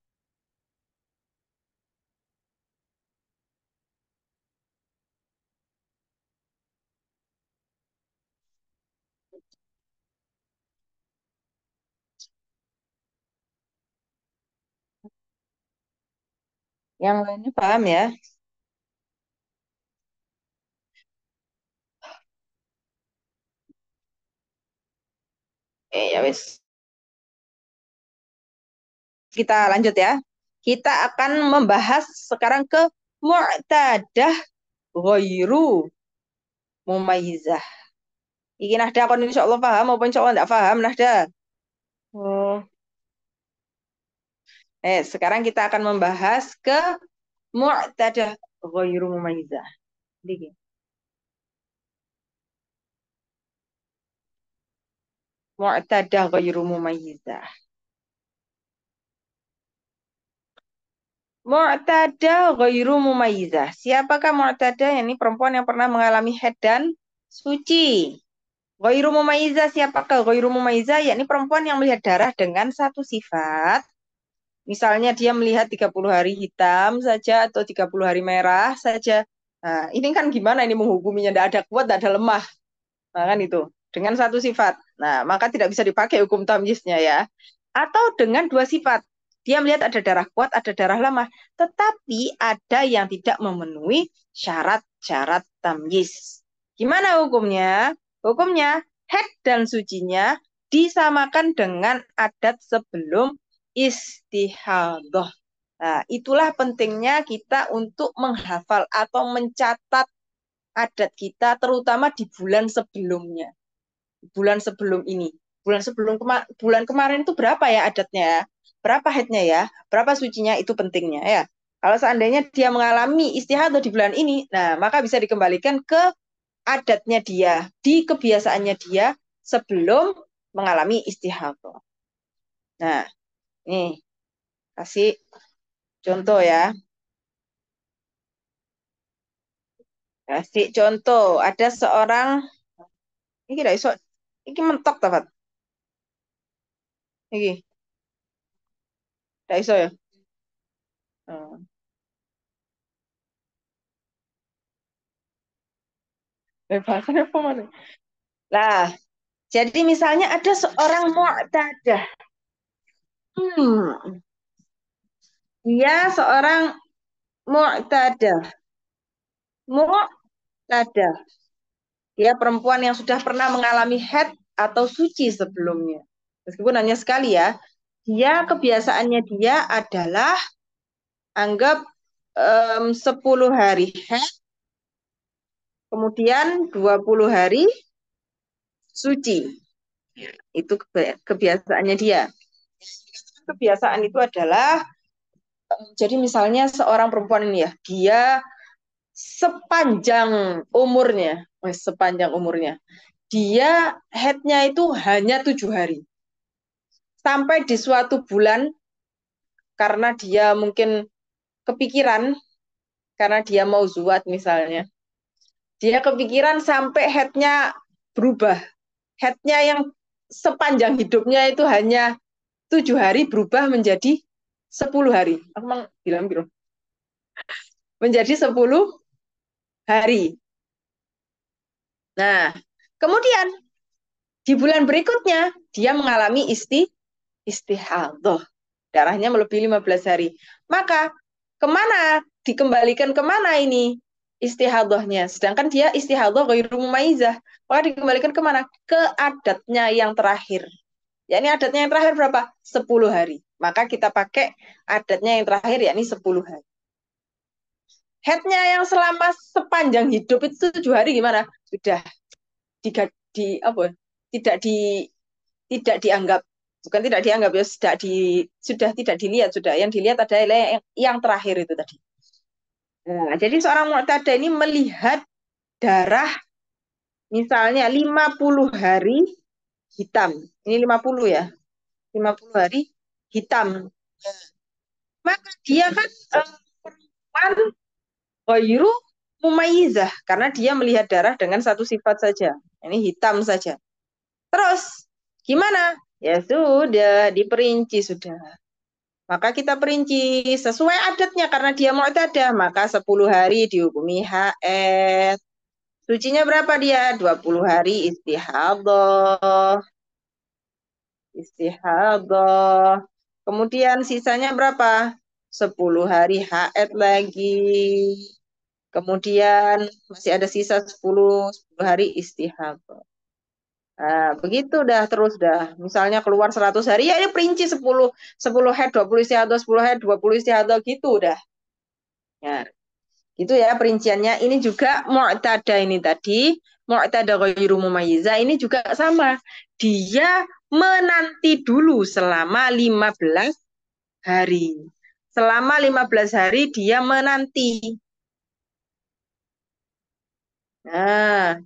[SPEAKER 1] Yang lainnya paham ya? Ya wis. Kita lanjut ya. Kita akan membahas sekarang ke mu'tadah ghairu mumayyizah. Iki Nahda kon insya Allah paham maupun insya Allah enggak paham Nahda. Oh. Sekarang kita akan membahas ke mu'tadah ghairu mumayyizah. Diki. Mu'tadah ghairu mumayyizah. Mu'tadah ghairu mumayyizah. Siapakah mu'tadah? Ini perempuan yang pernah mengalami haid dan suci. Ghairu mumayyizah, siapakah ghairu mumayyizah? Yakni perempuan yang melihat darah dengan satu sifat. Misalnya dia melihat 30 hari hitam saja atau 30 hari merah saja. Nah, ini kan gimana ini menghukuminya? Tidak ada kuat, tidak ada lemah. Nah, kan itu. Dengan satu sifat. Nah, maka tidak bisa dipakai hukum tamyiznya ya. Atau dengan dua sifat. Dia melihat ada darah kuat, ada darah lemah. Tetapi ada yang tidak memenuhi syarat-syarat tamyiz. Gimana hukumnya? Hukumnya, haid dan sucinya disamakan dengan adat sebelum istihadah. Nah, itulah pentingnya kita untuk menghafal atau mencatat adat kita, terutama di bulan sebelumnya. Bulan sebelum ini. Bulan kemarin itu berapa ya adatnya ya? Berapa haidnya ya? Berapa sucinya itu pentingnya ya. Kalau seandainya dia mengalami istihadah di bulan ini, nah maka bisa dikembalikan ke adatnya dia, di kebiasaannya dia sebelum mengalami istihadah. Nah, nih kasih contoh ya. Kasih contoh, ada seorang ini tidak iso, ini mentok tapat. Ini tidak iso ya. Hmm. Bahasanya apa mana? Lah, jadi misalnya ada seorang mu'tadah. Hmm. Dia seorang mu'tadah. Mu'tadah. Dia perempuan yang sudah pernah mengalami haid atau suci sebelumnya. Meskipun hanya sekali ya. Dia kebiasaannya dia adalah anggap 10 hari haid, kemudian 20 hari suci. Itu kebiasaannya dia. Kebiasaan itu adalah, jadi misalnya seorang perempuan ini ya, dia sepanjang umurnya, sepanjang umurnya, dia haidnya itu hanya 7 hari. Sampai di suatu bulan, karena dia mungkin kepikiran, karena dia mau zuat misalnya, dia kepikiran sampai headnya berubah. Headnya yang sepanjang hidupnya itu hanya 7 hari berubah menjadi 10 hari. Aku mau bilang menjadi 10 hari. Nah, kemudian di bulan berikutnya dia mengalami istihadah. Darahnya melebihi 15 hari. Maka kemana? Dikembalikan kemana ini istihadahnya? Sedangkan dia istihadah ghairu mumayyizah. Maka dikembalikan kemana? Ke adatnya yang terakhir. Ya, ini adatnya yang terakhir berapa? 10 hari. Maka kita pakai adatnya yang terakhir, yakni 10 hari. Headnya yang selama sepanjang hidup itu 7 hari gimana? Sudah apa? Tidak di tidak dianggap, bukan tidak dianggap ya, sudah tidak dilihat, sudah yang dilihat adalah yang terakhir itu tadi. Nah, jadi seorang mu'tadah ini melihat darah misalnya 50 hari hitam. Ini 50 ya. 50 hari hitam. Maka dia kan perempuan ghairu mumayyizah karena dia melihat darah dengan satu sifat saja. Ini hitam saja. Terus gimana? Ya sudah, diperinci sudah. Maka kita perinci sesuai adatnya karena dia mu'tadah, maka 10 hari dihukumi haid. Sucinya berapa dia? 20 hari istihadah. Istihadah. Kemudian sisanya berapa? 10 hari haid lagi. Kemudian masih ada sisa 10 hari istihadah. Nah, begitu dah terus dah. Misalnya keluar 100 hari, ya ini perinci 10 head, 20 istihadah, 10 head, 20 istihadah gitu dah. Ya, gitu ya perinciannya. Ini juga mu'tada ini tadi, mu'tada ghairu mumayyizah ini juga sama. Dia menanti dulu selama 15 hari. Selama 15 hari dia menanti. Nah,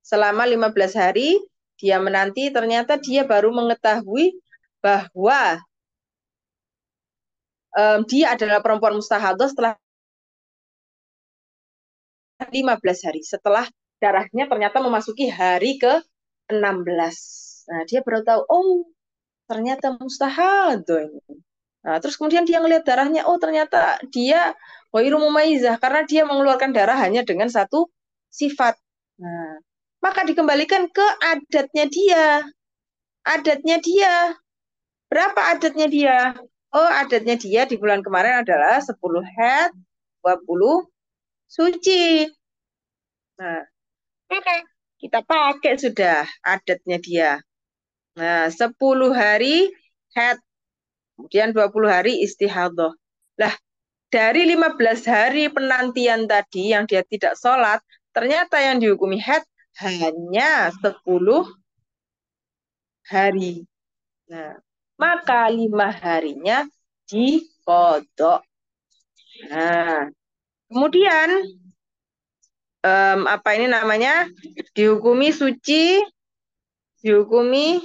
[SPEAKER 1] selama 15 hari dia menanti, ternyata dia baru mengetahui bahwa dia adalah perempuan mustahadah setelah 15 hari. Setelah darahnya ternyata memasuki hari ke-16. Nah, dia baru tahu, oh ternyata mustahadah ini. Nah, terus kemudian dia ngelihat darahnya, oh ternyata dia ghairu mumayyizah karena dia mengeluarkan darah hanya dengan satu sifat. Nah, maka dikembalikan ke adatnya dia. Adatnya dia. Berapa adatnya dia? Oh, adatnya dia di bulan kemarin adalah 10 haid, 20 suci. Nah, oke, kita pakai sudah adatnya dia. Nah, 10 hari haid, kemudian 20 hari istihadah. Lah, dari 15 hari penantian tadi yang dia tidak sholat, ternyata yang dihukumi haid hanya 10 hari. Nah, maka 5 harinya dikodok. Nah, kemudian apa ini namanya? Dihukumi suci 20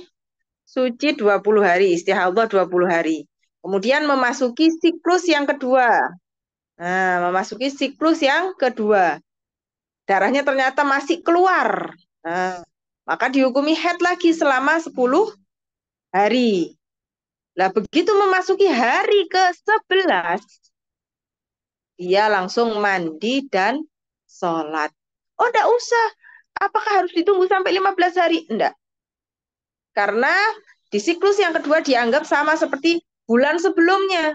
[SPEAKER 1] hari, istihadah 20 hari. Kemudian memasuki siklus yang kedua. Nah, memasuki siklus yang kedua. Darahnya ternyata masih keluar. Nah, maka dihukumi haid lagi selama 10 hari. Nah, begitu memasuki hari ke-11, dia langsung mandi dan sholat. Oh, enggak usah. Apakah harus ditunggu sampai 15 hari? Enggak. Karena di siklus yang kedua dianggap sama seperti bulan sebelumnya.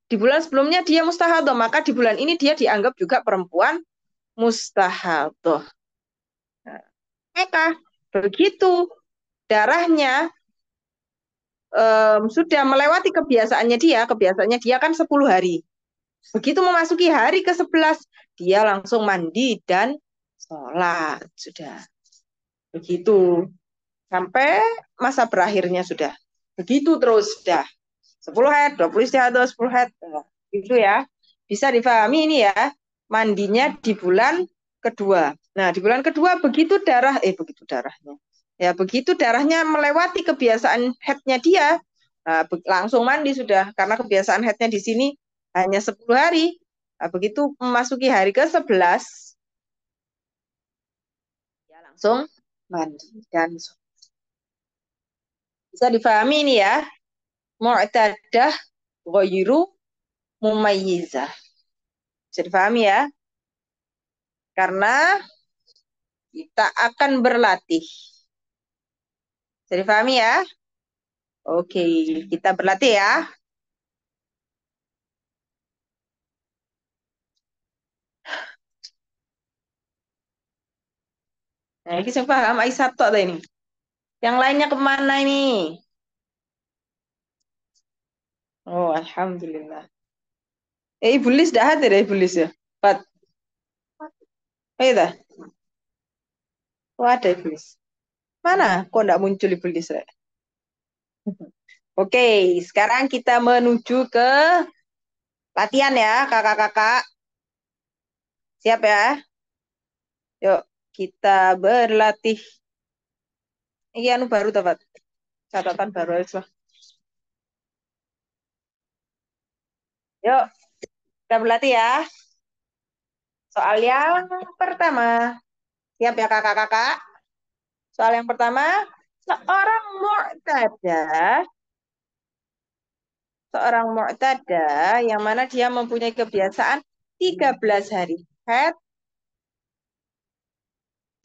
[SPEAKER 1] Di bulan sebelumnya dia mustahadah, maka di bulan ini dia dianggap juga perempuan mustahadah. Nah, maka begitu darahnya sudah melewati kebiasaannya dia kan 10 hari. Begitu memasuki hari ke-11, dia langsung mandi dan sholat. Sudah. Begitu. Sampai masa berakhirnya sudah. Begitu terus sudah. 10 head, 20 istiadah, 10 head. Nah, gitu ya. Bisa difahami ini ya. Mandinya di bulan kedua. Nah, di bulan kedua begitu darahnya. Ya, begitu darahnya melewati kebiasaan headnya dia, nah, langsung mandi sudah. Karena kebiasaan headnya di sini hanya 10 hari. Nah, begitu memasuki hari ke-11, ya langsung mandi dan bisa difahami ini ya. Mu'tadah ghairu mumayyizah. Bisa difahami ya. Karena kita akan berlatih. Bisa difahami ya? Oke, kita berlatih ya. Nah, ini saya paham Aisyah tok ini. Yang lainnya kemana ini? Oh, alhamdulillah. Ibulis dah hadir ya Ibulis ya? Pat, oh iya dah. Oh, ada Ibulis. Mana? Kok enggak muncul Ibulis ya? Oke, sekarang kita menuju ke latihan ya, kakak-kakak. Siap ya? Yuk, kita berlatih. Ini anu baru tepat. Catatan baru aja. Yuk, kita berlatih ya. Soal yang pertama. Siap ya kakak-kakak? Soal yang pertama, seorang mu'tadah, seorang mu'tadah yang mana dia mempunyai kebiasaan 13 hari haid,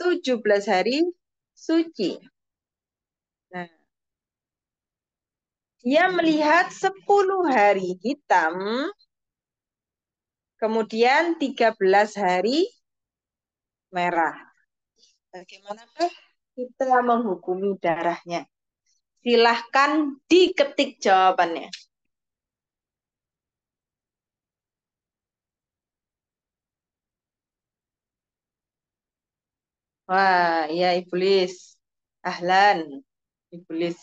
[SPEAKER 1] 17 hari suci. Nah, dia melihat 10 hari hitam, kemudian 13 hari merah. Bagaimanakah kita menghukumi darahnya? Silahkan diketik jawabannya. Wah, iya iblis. Ahlan, iblis.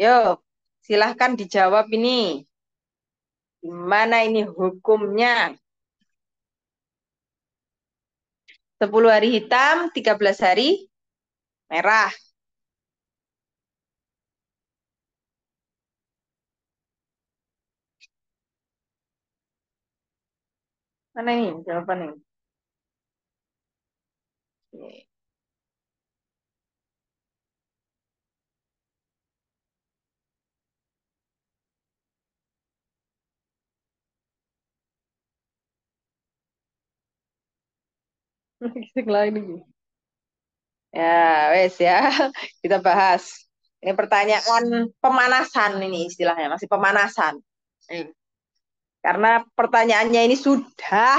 [SPEAKER 1] Yuk, silahkan dijawab ini. Gimana ini hukumnya? 10 hari hitam, 13 hari merah. Mana ini jawabannya? Yang lain ini. Ya, wes ya. Kita bahas. Ini pertanyaan pemanasan ini istilahnya, masih pemanasan. Eh, Karena pertanyaannya ini sudah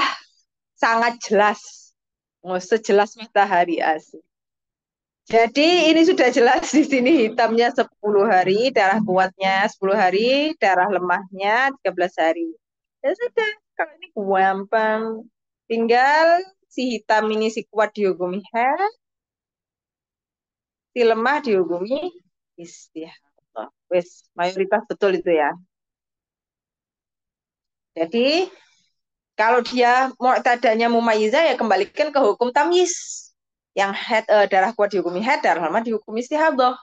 [SPEAKER 1] sangat jelas. Oh, sejelas matahari asli. Jadi ini sudah jelas di sini hitamnya 10 hari, darah kuatnya 10 hari, darah lemahnya 13 hari. Ya sudah, kalau ini gampang. Tinggal si hitam ini si kuat dihukumi haid, si lemah dihukumi istihadah. Wes, mayoritas betul itu ya. Jadi kalau dia mau tadanya mumayyiza ya kembalikan ke hukum tamyiz. Yang head darah kuat dihukumi head, darah lemah dihukumi istihadah.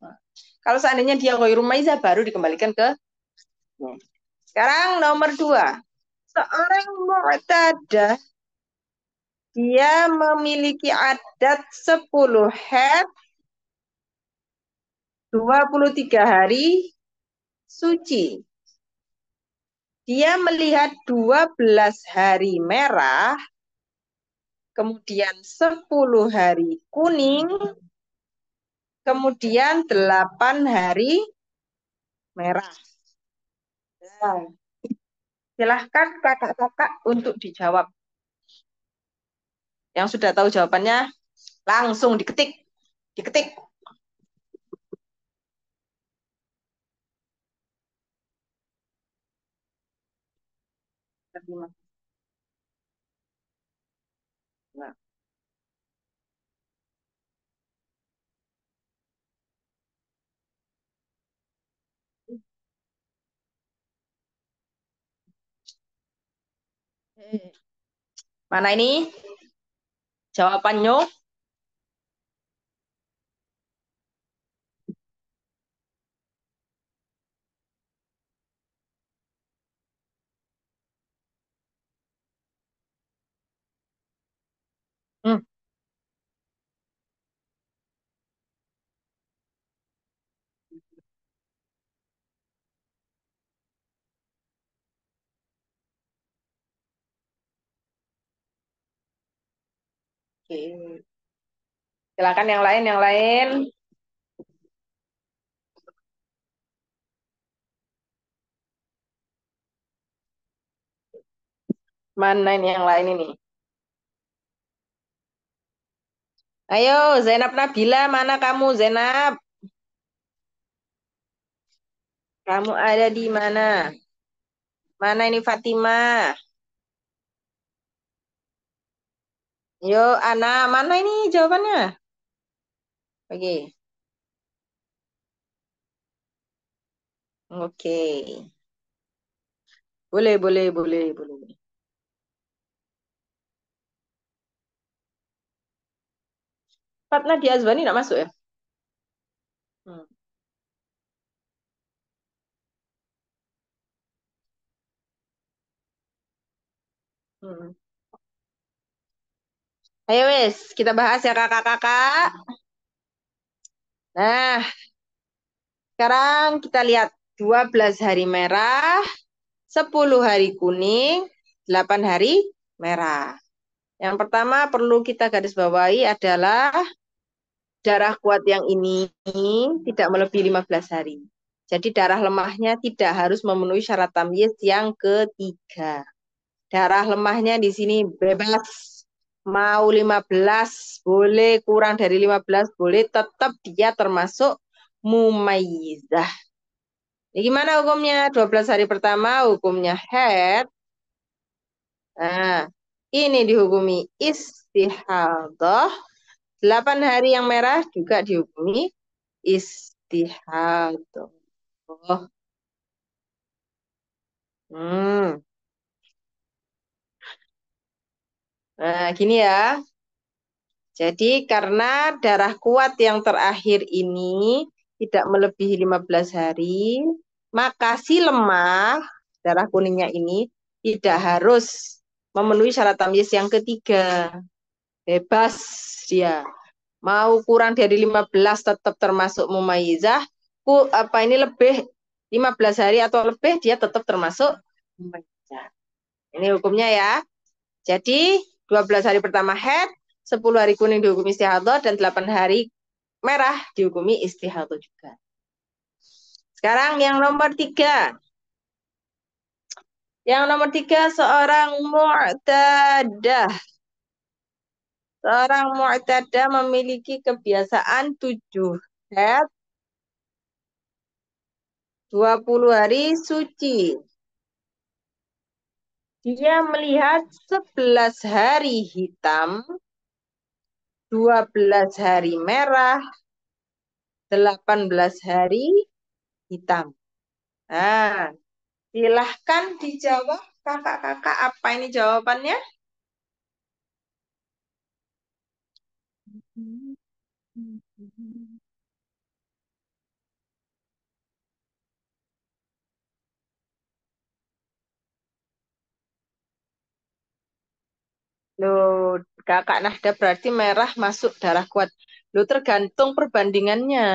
[SPEAKER 1] Nah, kalau seandainya dia ghairu mumayyiza baru dikembalikan ke. Sekarang nomor 2. Seorang mu'tadah dia memiliki adat 10 head, 23 hari suci. Dia melihat 12 hari merah, kemudian 10 hari kuning, kemudian 8 hari merah. Nah, silahkan kakak-kakak untuk dijawab. Yang sudah tahu jawabannya langsung diketik. Diketik. Nah, mana ini jawabannya? Hmm, oke. Silakan yang lain, yang lain. Mana ini yang lain ini? Ayo, Zainab Nabila, mana kamu, Zainab? Kamu ada di mana? Mana ini Fatima? Yo, Ana, mana ini jawabannya? Oke, oke. Boleh, boleh, boleh, boleh. Fatna di Azwani nggak masuk ya? Hmm. Hmm. Ayo wes, kita bahas ya kakak-kakak. Nah, sekarang kita lihat 12 hari merah, 10 hari kuning, 8 hari merah. Yang pertama perlu kita garis bawahi adalah darah kuat yang ini tidak melebihi 15 hari. Jadi darah lemahnya tidak harus memenuhi syarat tamyiz yang ketiga. Darah lemahnya di sini bebas. Mau 15 boleh, kurang dari 15 boleh, tetap dia termasuk mumayyizah. Ini gimana hukumnya? 12 hari pertama hukumnya haid. Nah, ini dihukumi istihadah. 8 hari yang merah juga dihukumi istihadah. Oh, hmm. Nah, gini ya. Jadi karena darah kuat yang terakhir ini tidak melebihi 15 hari, maka si lemah, darah kuningnya ini tidak harus memenuhi syarat tamyiz yang ketiga. Bebas dia. Mau kurang dari 15 tetap termasuk mumayyizah, apa ini lebih 15 hari atau lebih dia tetap termasuk mumayyizah. Ini hukumnya ya. Jadi 12 hari pertama head, 10 hari kuning dihukumi istihadah, dan 8 hari merah dihukumi istihadah juga. Sekarang yang nomor 3. Yang nomor 3 seorang mu'tadah. Seorang mu'tadah memiliki kebiasaan 7 head, 20 hari suci. Dia melihat 11 hari hitam, 12 hari merah, 18 hari hitam. Nah, silahkan dijawab kakak-kakak apa ini jawabannya? Loh, kakak Nahda berarti merah masuk darah kuat. Loh, tergantung perbandingannya.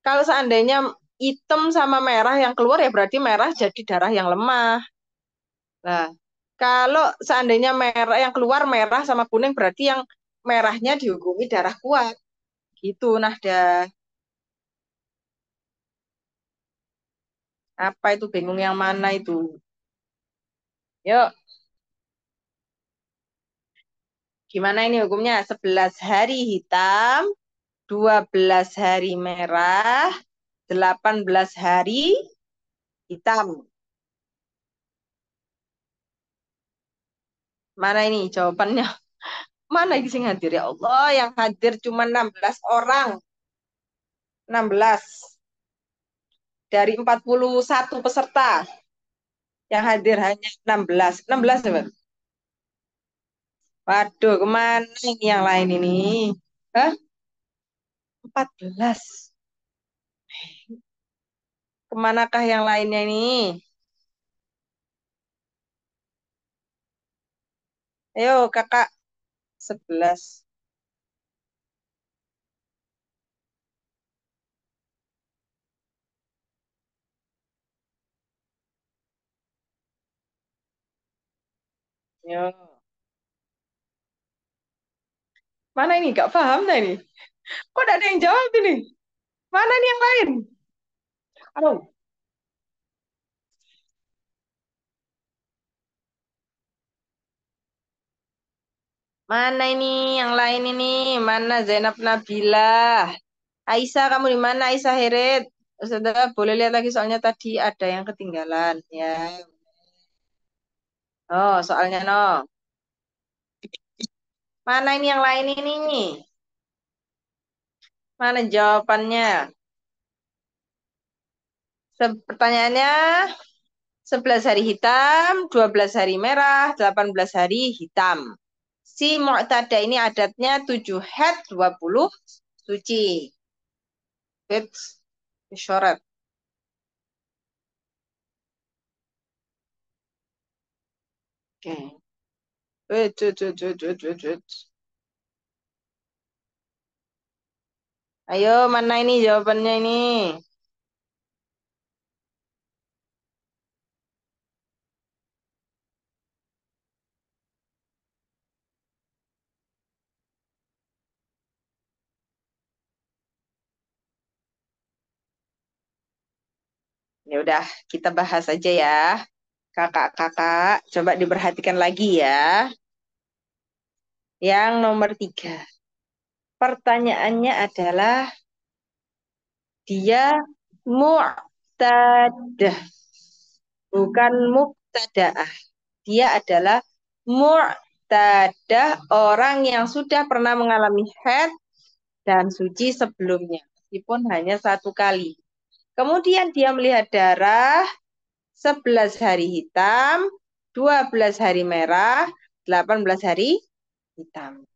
[SPEAKER 1] Kalau seandainya hitam sama merah yang keluar ya berarti merah jadi darah yang lemah. Nah, kalau seandainya merah yang keluar merah sama kuning berarti yang merahnya dihukumi darah kuat. Gitu, Nahda. Apa itu bingung yang mana itu? Yuk, gimana ini hukumnya? 11 hari hitam, 12 hari merah, 18 hari hitam. Mana ini jawabannya? Mana ini yang hadir ya Allah? Yang hadir cuma 16 orang. 16 dari 41 peserta. Yang hadir hanya 16. 16 ya, Bang? Waduh, kemana ini yang lain ini? Hah? 14. Kemanakah yang lainnya ini? Ayo, kakak. 11. Yo. Mana ini? Gak paham dah ini. Kok tidak ada yang jawab ini? Mana nih yang lain? Aduh, mana ini yang lain ini? Mana Zainab Nabila? Aisyah, kamu di mana? Aisyah Heret. Saudara, boleh lihat lagi soalnya tadi ada yang ketinggalan. Ya. Oh, soalnya no. Mana ini yang lain ini? Mana jawabannya? Pertanyaannya, 11 hari hitam, 12 hari merah, 18 hari hitam. Si Mu'tada ini adatnya 7 head, 20 suci. Fits, isyarat. Oke. Wait, wait, wait, wait, wait, wait, wait. Ayo, mana ini jawabannya ini? Ya udah, kita bahas aja ya. Kakak-kakak, coba diperhatikan lagi ya. Yang nomor 3. Pertanyaannya adalah dia mu'tadah, bukan mubtadaah. Dia adalah mu'tadah, orang yang sudah pernah mengalami haid dan suci sebelumnya, meskipun hanya satu kali. Kemudian dia melihat darah 11 hari hitam, 12 hari merah, 18 hari hitam.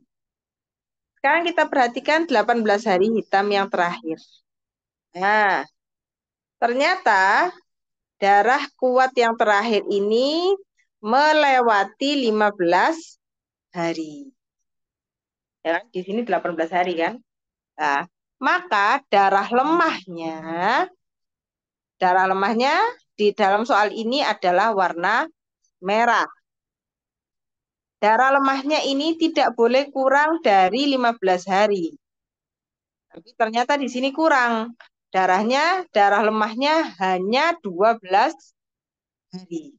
[SPEAKER 1] Sekarang kita perhatikan 18 hari hitam yang terakhir. Nah, ternyata darah kuat yang terakhir ini melewati 15 hari. Ya, kan? Di sini 18 hari kan? Nah, maka darah lemahnya di dalam soal ini adalah warna merah. Darah lemahnya ini tidak boleh kurang dari 15 hari. Tapi ternyata di sini kurang. Darah lemahnya hanya 12 hari.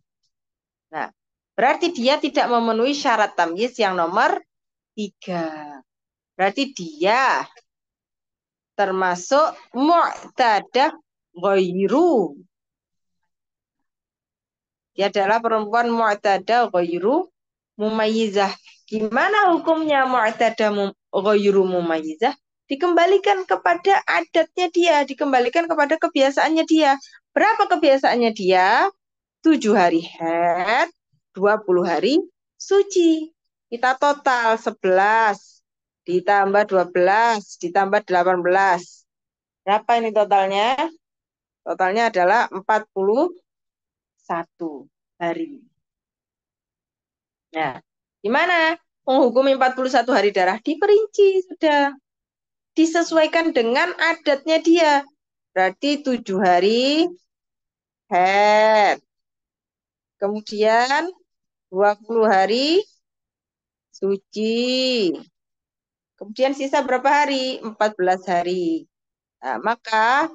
[SPEAKER 1] Nah, berarti dia tidak memenuhi syarat tamyiz yang nomor 3. Berarti dia termasuk mu'tadah ghairu. Dia adalah perempuan mu'tadah ghairu mumayyizah. Gimana hukumnya mu'tadah ghairu mumayyizah? Dikembalikan kepada adatnya dia, dikembalikan kepada kebiasaannya dia. Berapa kebiasaannya dia? 7 hari haid, 20 hari suci. Kita total 11 ditambah 12 ditambah 18. Berapa ini totalnya? Totalnya adalah 41 hari. Nah, gimana menghukumi 41 hari darah? Diperinci sudah. Disesuaikan dengan adatnya dia. Berarti 7 hari haid. Kemudian 20 hari suci. Kemudian sisa berapa hari? 14 hari. Nah, maka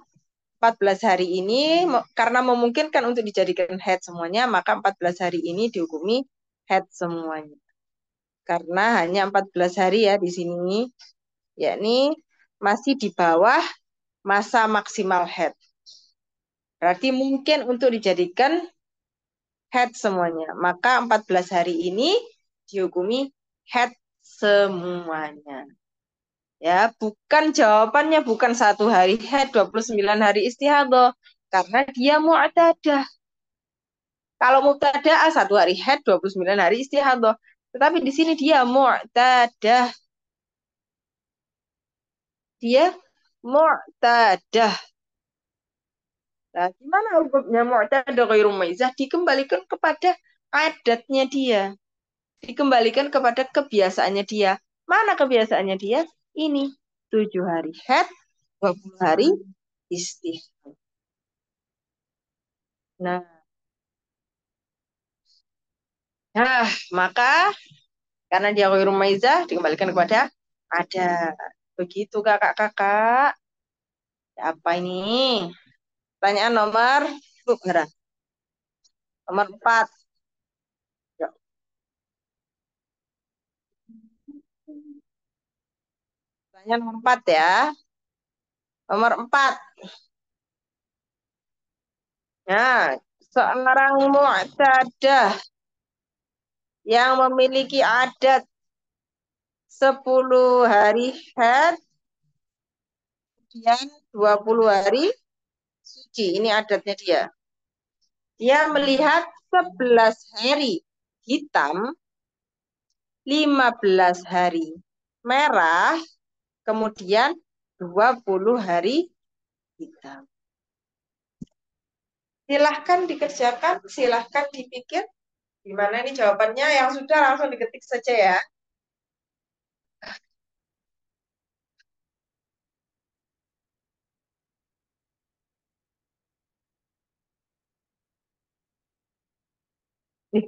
[SPEAKER 1] 14 hari ini karena memungkinkan untuk dijadikan head semuanya, maka 14 hari ini dihukumi head semuanya. Karena hanya 14 hari ya di sini, yakni masih di bawah masa maksimal head. Berarti mungkin untuk dijadikan head semuanya. Maka 14 hari ini dihukumi head semuanya. Ya, bukan jawabannya bukan 1 hari head, 29 hari istihadah. Karena dia mu'tadah. Kalau mubtada 1 hari head, 29 hari istihadah. Tetapi di sini dia mu'tadah. Dia mu'tadah. Nah, gimana hukumnya mu'tadah ghairu maizah? Dikembalikan kepada adatnya dia. Dikembalikan kepada kebiasaannya dia. Mana kebiasaannya dia? Ini 7 hari head, 20 hari istihadah. Nah, maka karena dia ghairu maizah dikembalikan kepada ada. Begitu kakak-kakak. Apa ini? Pertanyaan nomor nomor 4. Ya. Pertanyaan nomor 4 ya. Nomor 4. Nah, seorang mu'tadah yang memiliki adat 10 hari haid, kemudian 20 hari suci. Ini adatnya dia. Dia melihat 11 hari hitam, 15 hari merah, kemudian 20 hari hitam. Silahkan dikerjakan, silahkan dipikir. Gimana ini jawabannya? Yang sudah langsung diketik saja ya. Nih,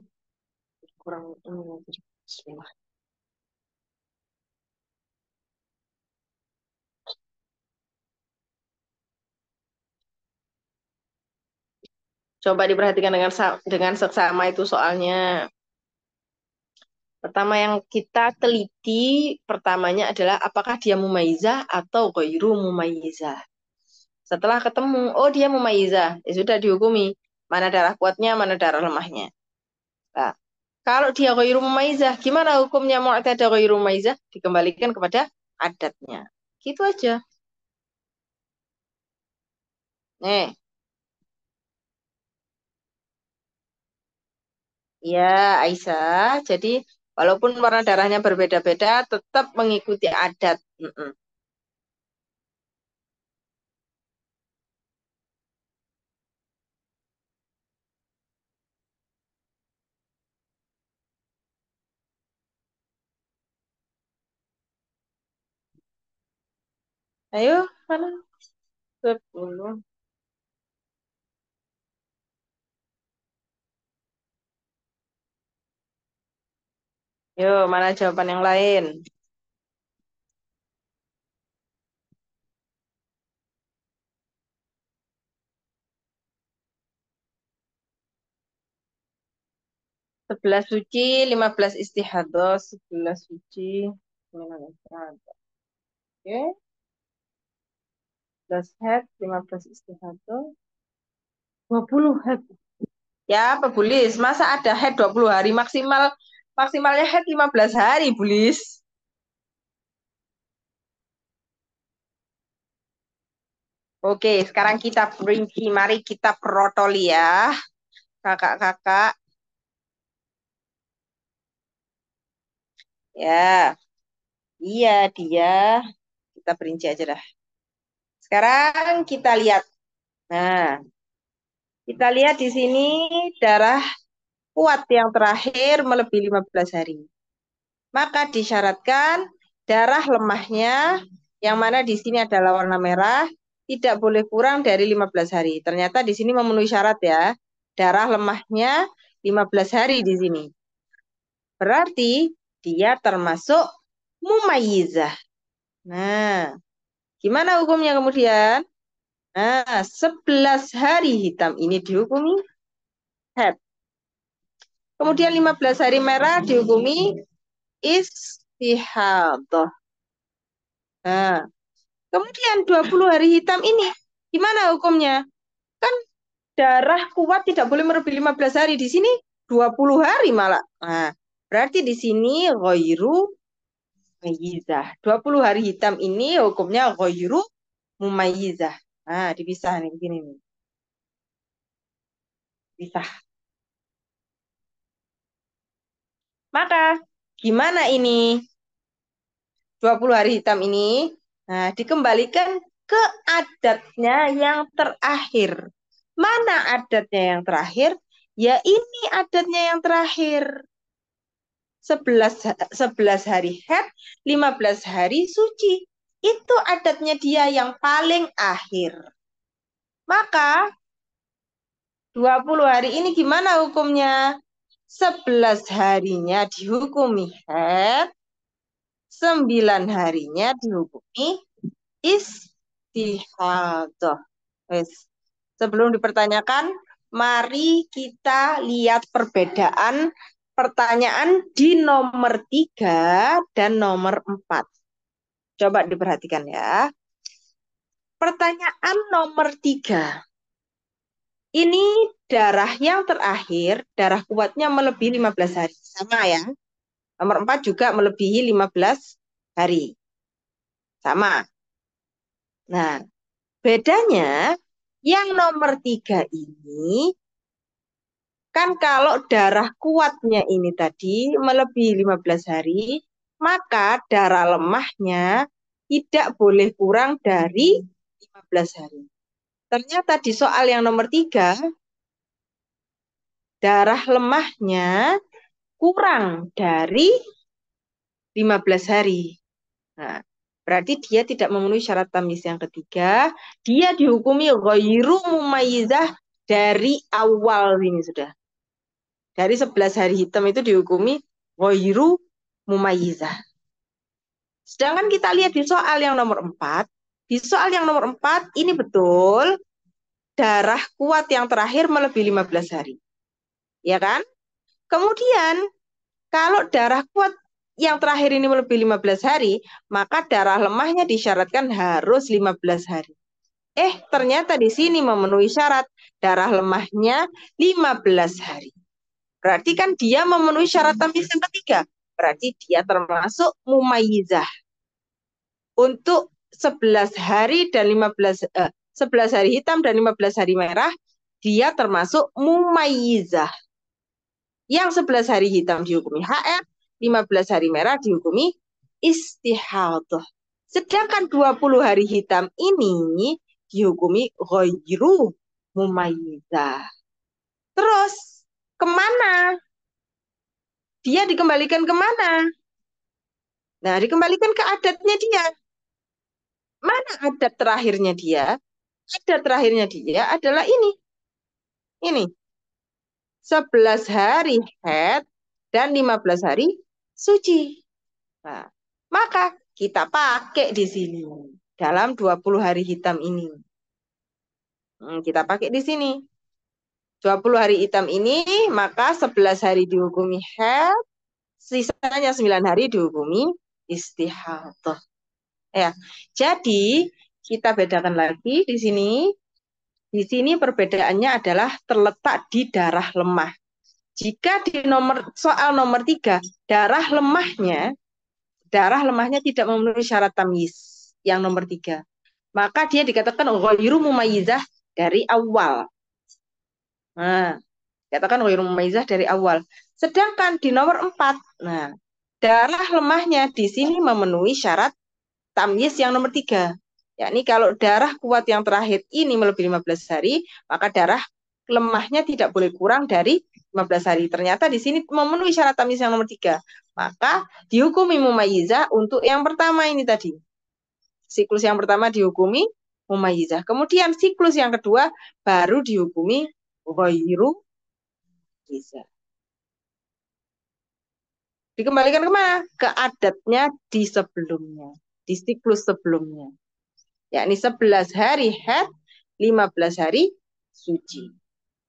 [SPEAKER 1] kurang ini. Bismillah. Coba diperhatikan dengan seksama itu soalnya. Pertama yang kita teliti, pertamanya adalah apakah dia mumaizah atau ghairu mumaizah. Setelah ketemu, oh dia mumaizah, ya sudah dihukumi. Mana darah kuatnya, mana darah lemahnya. Nah, kalau dia ghairu mumaizah, gimana hukumnya mu'tadah ghairu mumaizah? Dikembalikan kepada adatnya. Gitu aja. Nih, ya Aisyah. Jadi walaupun warna darahnya berbeda-beda, tetap mengikuti adat. Mm-mm. Ayo, mana? 10. Yo, mana jawaban yang lain? 11 suci, 15 istihadah, 11 suci, 15 istihadah. Oke, 11 head, 15 istihadah, 20 head. Ya, apa Bulis? Masa ada head 20 hari maksimalnya head 15 hari, Bulis. Oke, sekarang kita rinci. Mari kita protoli ya, kakak-kakak. Ya, iya dia. Kita perinci aja dah. Sekarang kita lihat. Nah, kita lihat di sini darah kuat yang terakhir melebihi 15 hari. Maka disyaratkan darah lemahnya yang mana di sini adalah warna merah tidak boleh kurang dari 15 hari. Ternyata di sini memenuhi syarat ya. Darah lemahnya 15 hari di sini. Berarti dia termasuk mumayyizah. Nah, gimana hukumnya kemudian? Nah, 11 hari hitam ini dihukumi haid. Kemudian 15 hari merah dihukumi istihadah. Nah, kemudian 20 hari hitam ini gimana hukumnya? Kan darah kuat tidak boleh melebihi 15 hari. Di sini 20 hari malah. Nah, berarti di sini ghairu mumayyizah. 20 hari hitam ini hukumnya ghairu mumayyizah. Nah, dipisah nih begini nih. Pisah. Maka gimana ini 20 hari hitam ini? Nah, dikembalikan ke adatnya yang terakhir. Mana adatnya yang terakhir? Ya ini adatnya yang terakhir. 11 hari haid, 15 hari suci. Itu adatnya dia yang paling akhir. Maka 20 hari ini gimana hukumnya? 11 harinya dihukumi haid, 9 harinya dihukumi istihadah. Wes. Sebelum dipertanyakan, mari kita lihat perbedaan pertanyaan di nomor 3 dan nomor 4. Coba diperhatikan ya. Pertanyaan nomor 3. Ini darah yang terakhir, darah kuatnya melebihi 15 hari. Sama ya. Nomor 4 juga melebihi 15 hari. Sama. Nah, bedanya yang nomor 3 ini, kan kalau darah kuatnya ini tadi melebihi 15 hari, maka darah lemahnya tidak boleh kurang dari 15 hari. Ternyata di soal yang nomor 3, darah lemahnya kurang dari 15 hari. Nah, berarti dia tidak memenuhi syarat tamyiz yang ketiga. Dia dihukumi ghairu mumayyizah dari awal ini sudah. Dari 11 hari hitam itu dihukumi ghairu mumayyizah. Sedangkan kita lihat di soal yang nomor 4. Di soal yang nomor 4 ini betul darah kuat yang terakhir melebihi 15 hari. Ya kan? Kemudian kalau darah kuat yang terakhir ini melebihi 15 hari, maka darah lemahnya disyaratkan harus 15 hari. Ternyata di sini memenuhi syarat darah lemahnya 15 hari. Berarti kan dia memenuhi syarat tamyiz yang ketiga. Berarti dia termasuk mumayyizah. Untuk 11 hari dan 11 hari hitam dan 15 hari merah, dia termasuk mumayyizah. Yang 11 hari hitam dihukumi HR, 15 hari merah dihukumi istihadah. Sedangkan 20 hari hitam ini dihukumi ghairu mumayyizah. Terus, kemana? Dia dikembalikan kemana? Nah, dikembalikan ke adatnya dia. Mana adat terakhirnya dia? Adat terakhirnya dia adalah ini. Ini. 11 hari haid dan 15 hari suci. Nah, maka kita pakai di sini dalam 20 hari hitam ini. Kita pakai di sini. 20 hari hitam ini, maka 11 hari dihukumi haid, sisanya 9 hari dihukumi istihadah. Ya. Jadi, kita bedakan lagi di sini. Di sini perbedaannya adalah terletak di darah lemah. Jika di soal nomor 3, darah lemahnya tidak memenuhi syarat tamyiz yang nomor 3. Maka dia dikatakan ghairu mumayyizah dari awal. Nah, dikatakan ghairu mumayyizah dari awal. Sedangkan di nomor 4, nah, darah lemahnya di sini memenuhi syarat tamyiz yang nomor 3. Yakni kalau darah kuat yang terakhir ini melebihi 15 hari, maka darah lemahnya tidak boleh kurang dari 15 hari. Ternyata di sini memenuhi syarat tamyiz yang nomor 3. Maka dihukumi mumayyizah untuk yang pertama ini tadi. Siklus yang pertama dihukumi mumayyizah. Kemudian siklus yang kedua baru dihukumi ghairu mumayyizah. Dikembalikan kemana? Ke adatnya di sebelumnya. Di siklus sebelumnya. Yakni 11 hari haid, 15 hari suci.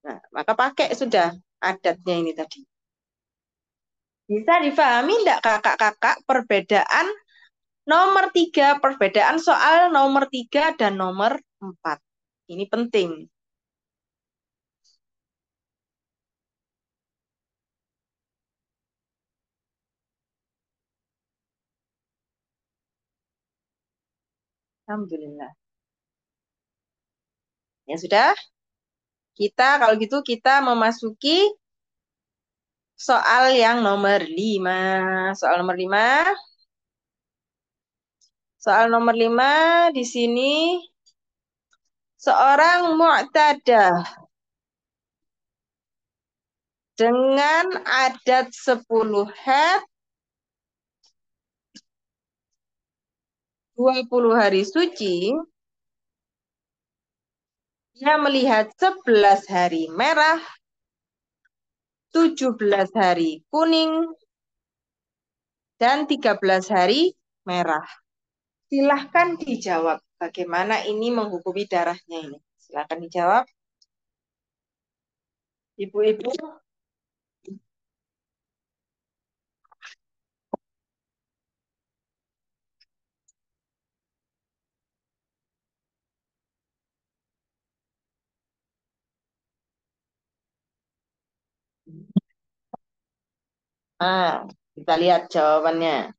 [SPEAKER 1] Nah, maka pakai sudah adatnya ini tadi. Bisa difahami enggak kakak-kakak perbedaan nomor 3, perbedaan soal nomor 3 dan nomor 4. Ini penting. Alhamdulillah. Ya sudah, kita kalau gitu kita memasuki soal yang nomor 5. Soal nomor 5. Soal nomor 5 di sini seorang mu'tadah dengan adat 10 head 20 hari suci, dia melihat 11 hari merah, 17 hari kuning, dan 13 hari merah. Silahkan dijawab bagaimana ini menghukumi darahnya ini. Silahkan dijawab. Ibu-ibu. Ah, kita lihat jawabannya.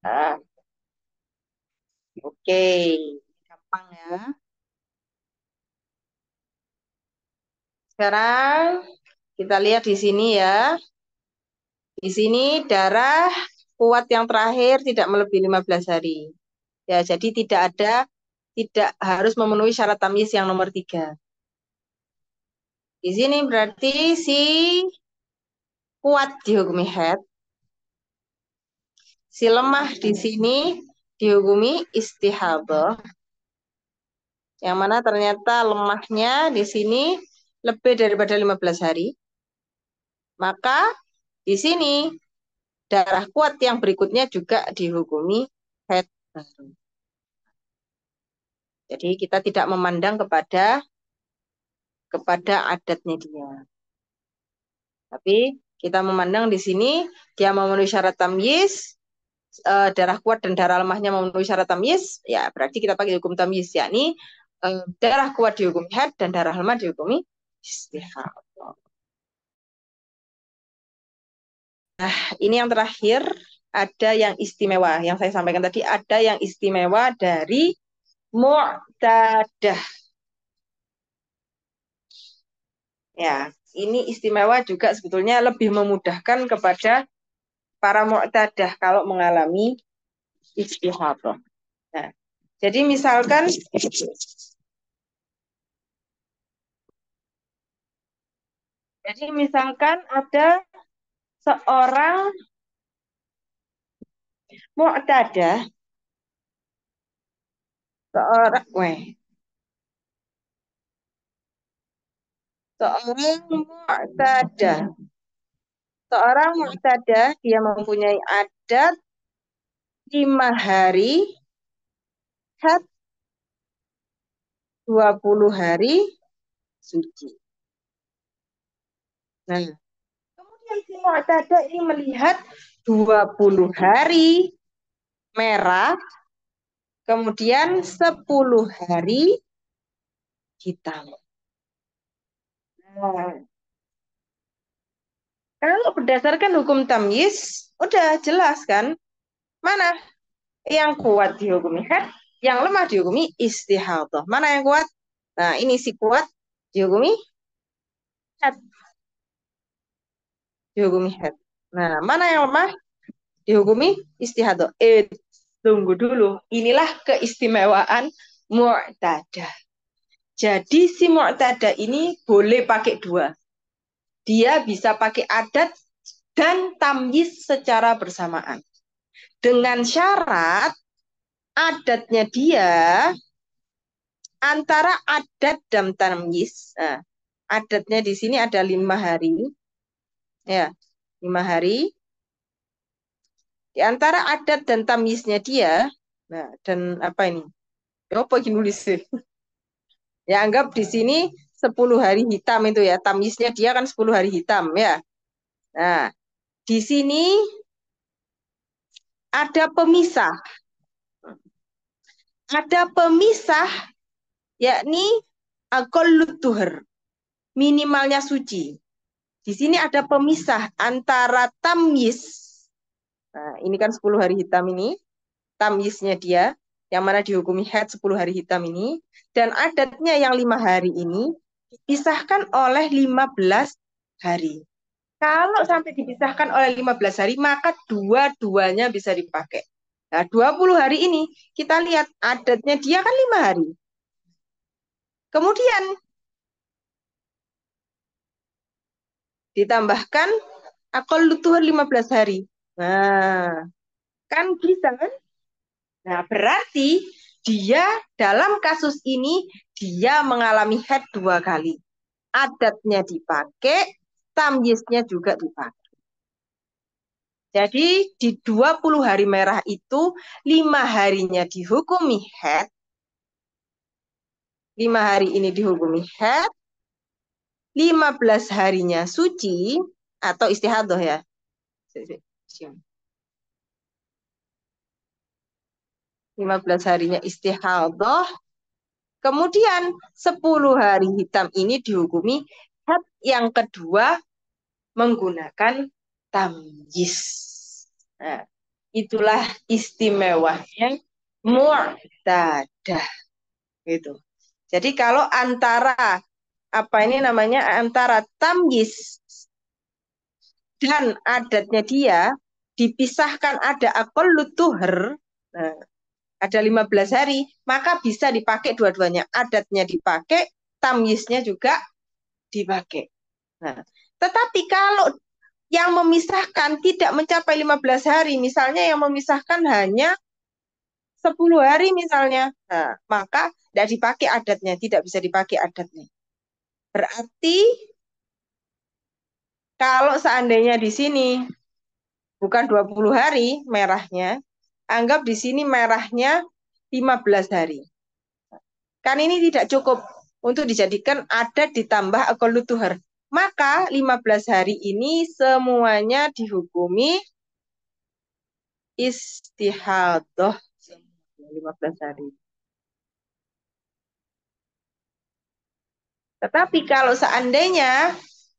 [SPEAKER 1] Ah, oke. Gampang ya. Sekarang kita lihat di sini ya. Di sini darah kuat yang terakhir tidak melebihi 15 hari. Ya, jadi tidak harus memenuhi syarat tamyiz yang nomor 3. Di sini berarti si kuat dihukumi haid, si lemah di sini dihukumi istihadah. Yang mana ternyata lemahnya di sini lebih daripada 15 hari. Maka di sini darah kuat yang berikutnya juga dihukumi haid. Jadi kita tidak memandang kepada adatnya dia. Tapi kita memandang di sini dia memenuhi syarat tamyiz, darah kuat dan darah lemahnya memenuhi syarat tamyiz, ya berarti kita pakai hukum tamyiz, yakni darah kuat dihukumi haid dan darah lemah dihukumi istihadah. Nah, ini yang terakhir, ada yang istimewa. Yang saya sampaikan tadi, ada yang istimewa dari mu'tadah. Ya, ini istimewa juga sebetulnya lebih memudahkan kepada para mu'tadah kalau mengalami istihadah. Nah, jadi misalkan ada seorang mu'tadah, seorang, seorang mu'tadah, seorang mu'tadah dia mempunyai adat 5 hari, had 20 hari suci. Nah, kemudian si mu'tadah ini melihat 20 hari merah, kemudian 10 hari hitam. Nah, kalau berdasarkan hukum tamyiz, udah jelas kan? Mana yang kuat dihukumi had, yang lemah dihukumi istihadah. Mana yang kuat? Nah, ini si kuat dihukumi had, dihukumi had. Nah, mana yang lemah dihukumi istihadah. Tunggu dulu. Inilah keistimewaan mu'tadah. Jadi si mu'tadah ini boleh pakai dua. Dia bisa pakai adat dan tamyiz secara bersamaan. Dengan syarat adatnya dia antara adat dan tamyiz. Nah, adatnya di sini ada 5 hari. Ya, 5 hari. Di antara adat dan tamyiznya dia, nah, dan apa ini? Ya, apa yang nulis sih? Ya, anggap di sini 10 hari hitam itu ya. Tamyiznya dia kan 10 hari hitam ya. Nah, di sini ada pemisah. Ada pemisah yakni aqallut tuhur, minimalnya suci. Di sini ada pemisah antara tamyiz. Nah, ini kan 10 hari hitam ini. Tamyiznya dia, yang mana dihukumi haid 10 hari hitam ini. Dan adatnya yang 5 hari ini dipisahkan oleh 15 hari. Kalau sampai dipisahkan oleh 15 hari, maka dua-duanya bisa dipakai. Nah, 20 hari ini, kita lihat adatnya dia kan 5 hari. Kemudian ditambahkan akal lutuhan 15 hari. Nah, kan bisa kan? Nah, berarti dia dalam kasus ini, dia mengalami haid 2 kali. Adatnya dipakai, tamyiznya juga dipakai. Jadi di 20 hari merah itu 5 harinya dihukumi haid. 5 hari ini dihukumi haid. 15 harinya suci atau istihadah ya. 15 harinya istihadah. Kemudian 10 hari hitam ini dihukumi haid yang kedua menggunakan tamyiz. Nah, itulah istimewanya mu'tadah gitu. Jadi kalau antara apa ini namanya antara tamyiz dan adatnya dia dipisahkan ada aqallut tuhur, nah, ada 15 hari, maka bisa dipakai dua-duanya. Adatnya dipakai, tamyiznya juga dipakai. Nah, tetapi kalau yang memisahkan tidak mencapai 15 hari, misalnya yang memisahkan hanya 10 hari misalnya, nah, maka tidak dipakai adatnya, tidak bisa dipakai adatnya. Berarti kalau seandainya di sini bukan 20 hari merahnya, anggap di sini merahnya 15 hari. Kan ini tidak cukup untuk dijadikan adat ditambah aqallut tuhur. Maka 15 hari ini semuanya dihukumi istihadah 15 hari. Tetapi kalau seandainya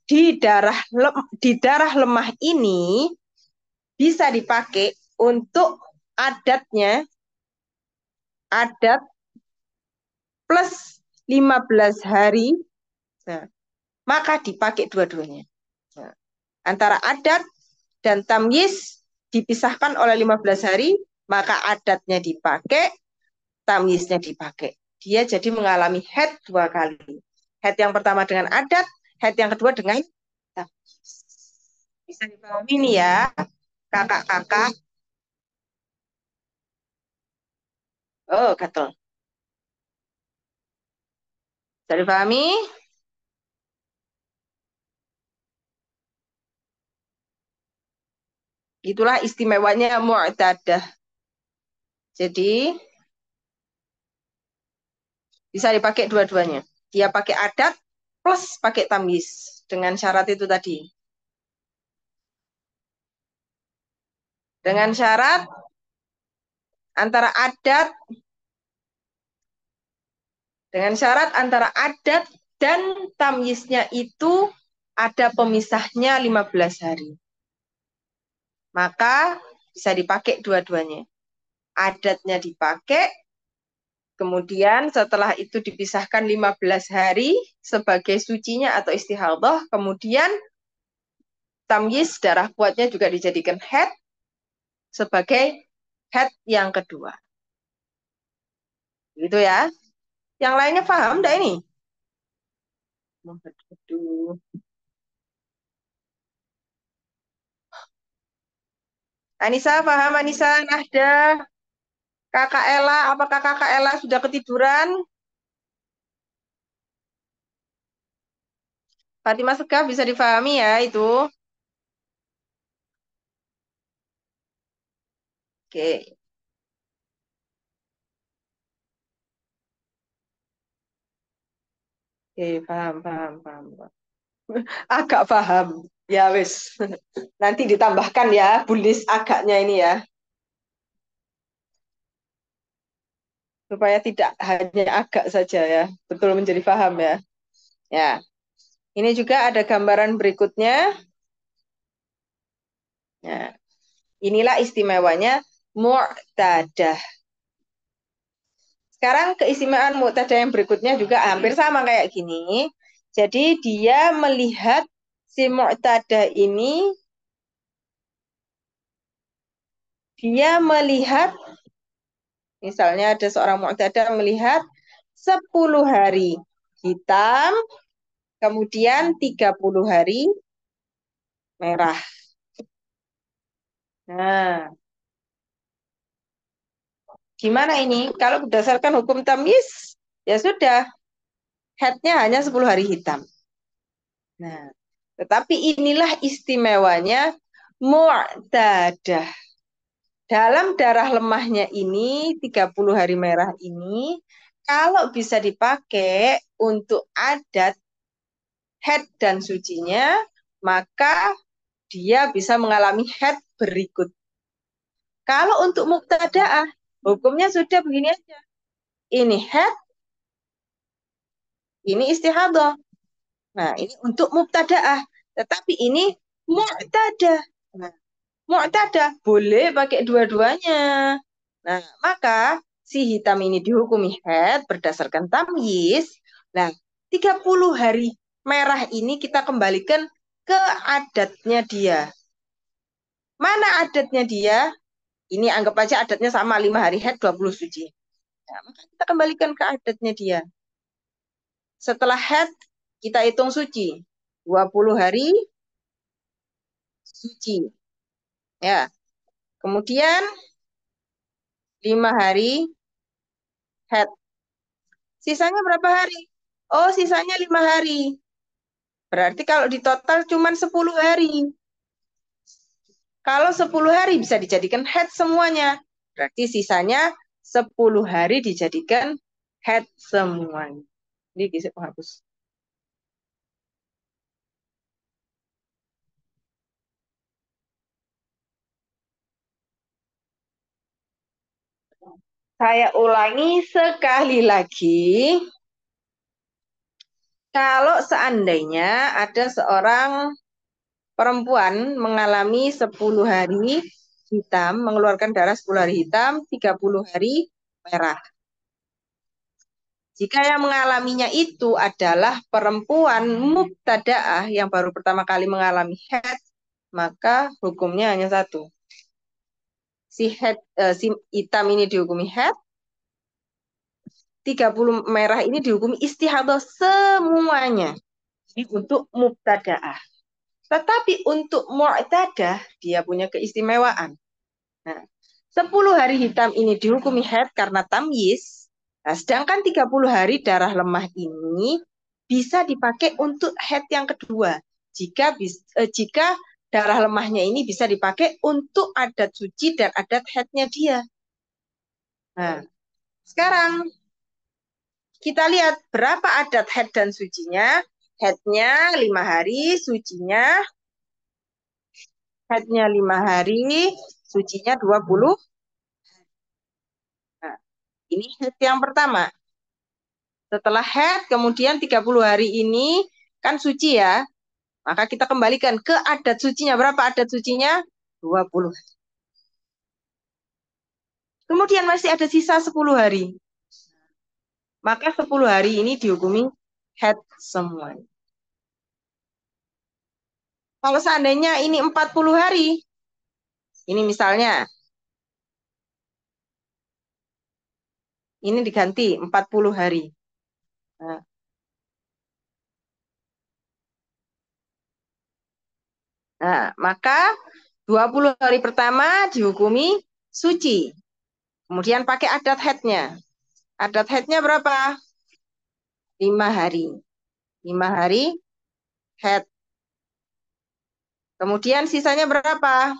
[SPEAKER 1] di darah lemah ini bisa dipakai untuk adatnya, adat plus 15 hari, nah, maka dipakai dua-duanya. Nah, antara adat dan tamyiz dipisahkan oleh 15 hari, maka adatnya dipakai, tamyiznya dipakai. Dia jadi mengalami haid 2 kali. Haid yang pertama dengan adat, haid yang kedua dengan tamyiz. Bisa dipahami ini ya, kakak-kakak. Oh, gatel. Bisa dipahami? Itulah istimewanya mu'tadah. Jadi bisa dipakai dua-duanya. Dia pakai adat plus pakai tamyiz dengan syarat itu tadi. Dengan syarat antara adat antara adat dan tamyiznya itu ada pemisahnya 15 hari. Maka bisa dipakai dua-duanya. Adatnya dipakai, kemudian setelah itu dipisahkan 15 hari sebagai sucinya atau istihadah, kemudian tamyiz darah kuatnya juga dijadikan haid sebagai head yang kedua. Gitu ya. Yang lainnya paham enggak ini? Aduh. Anissa, paham Anissa? Nahda, Kakak Ella, apakah Kakak Ella sudah ketiduran? Fatimah Segaf bisa difahami ya itu. Oke, oke, paham, paham, paham. Agak paham. Ya wis. Nanti ditambahkan ya, bulis agaknya ini ya. Supaya tidak hanya agak saja ya. Betul menjadi paham ya. Ya, ini juga ada gambaran berikutnya. Ya, inilah istimewanya mu'tadah. Sekarang keistimewaan mu'tadah yang berikutnya juga hampir sama kayak gini. Jadi dia melihat si mu'tadah ini, dia melihat, misalnya ada seorang mu'tadah melihat 10 hari hitam, kemudian 30 hari merah. Nah, gimana ini? Kalau berdasarkan hukum tamyiz, ya sudah, headnya hanya 10 hari hitam. Nah, tetapi inilah istimewanya mu'tadah. Dalam darah lemahnya ini, 30 hari merah ini, kalau bisa dipakai untuk adat head dan sucinya, maka dia bisa mengalami head berikut. Kalau untuk muktadaah, hukumnya sudah begini aja. Ini head, ini istihadah. Nah, ini untuk muktadaah. Tetapi ini mu'tadah. Nah, mu'tadah boleh pakai dua-duanya. Nah, maka si hitam ini dihukumi haid berdasarkan tamyiz. Nah, 30 hari merah ini kita kembalikan ke adatnya dia. Mana adatnya dia? Ini anggap aja adatnya sama 5 hari haid 20 suci. Nah, maka kita kembalikan ke adatnya dia. Setelah haid kita hitung suci. 20 hari suci. Ya. Kemudian 5 hari haid. Sisanya berapa hari? Oh, sisanya 5 hari. Berarti kalau di total cuma 10 hari. Kalau 10 hari bisa dijadikan head semuanya. Berarti sisanya 10 hari dijadikan head semuanya. Ini bisa hapus. Saya ulangi sekali lagi. Kalau seandainya ada seorang perempuan mengalami 10 hari hitam, mengeluarkan darah 10 hari hitam, 30 hari merah. Jika yang mengalaminya itu adalah perempuan mubtadaah yang baru pertama kali mengalami haid, maka hukumnya hanya satu. Si hitam ini dihukumi haid, 30 merah ini dihukumi istihadah semuanya. Ini untuk mubtadaah. Tetapi untuk mu'tadah, dia punya keistimewaan. Nah, 10 hari hitam ini dihukumi haid karena tamyiz. Nah, sedangkan 30 hari darah lemah ini bisa dipakai untuk haid yang kedua. Jika darah lemahnya ini bisa dipakai untuk adat suci dan adat haidnya dia. Nah, sekarang kita lihat berapa adat haid dan sucinya. Haidnya 5 hari, haidnya 5 hari, sucinya 20. Nah, ini haid yang pertama. Setelah haid, kemudian 30 hari ini kan suci ya. Maka kita kembalikan ke adat sucinya. Berapa adat sucinya? 20. Kemudian masih ada sisa 10 hari. Maka 10 hari ini dihukumi haid semua. Kalau seandainya ini 40 hari. Ini misalnya Ini diganti 40 hari. Nah, maka 20 hari pertama dihukumi suci. Kemudian pakai adat haidnya. Adat haidnya berapa? 5 hari. 5 hari haid. Kemudian sisanya berapa?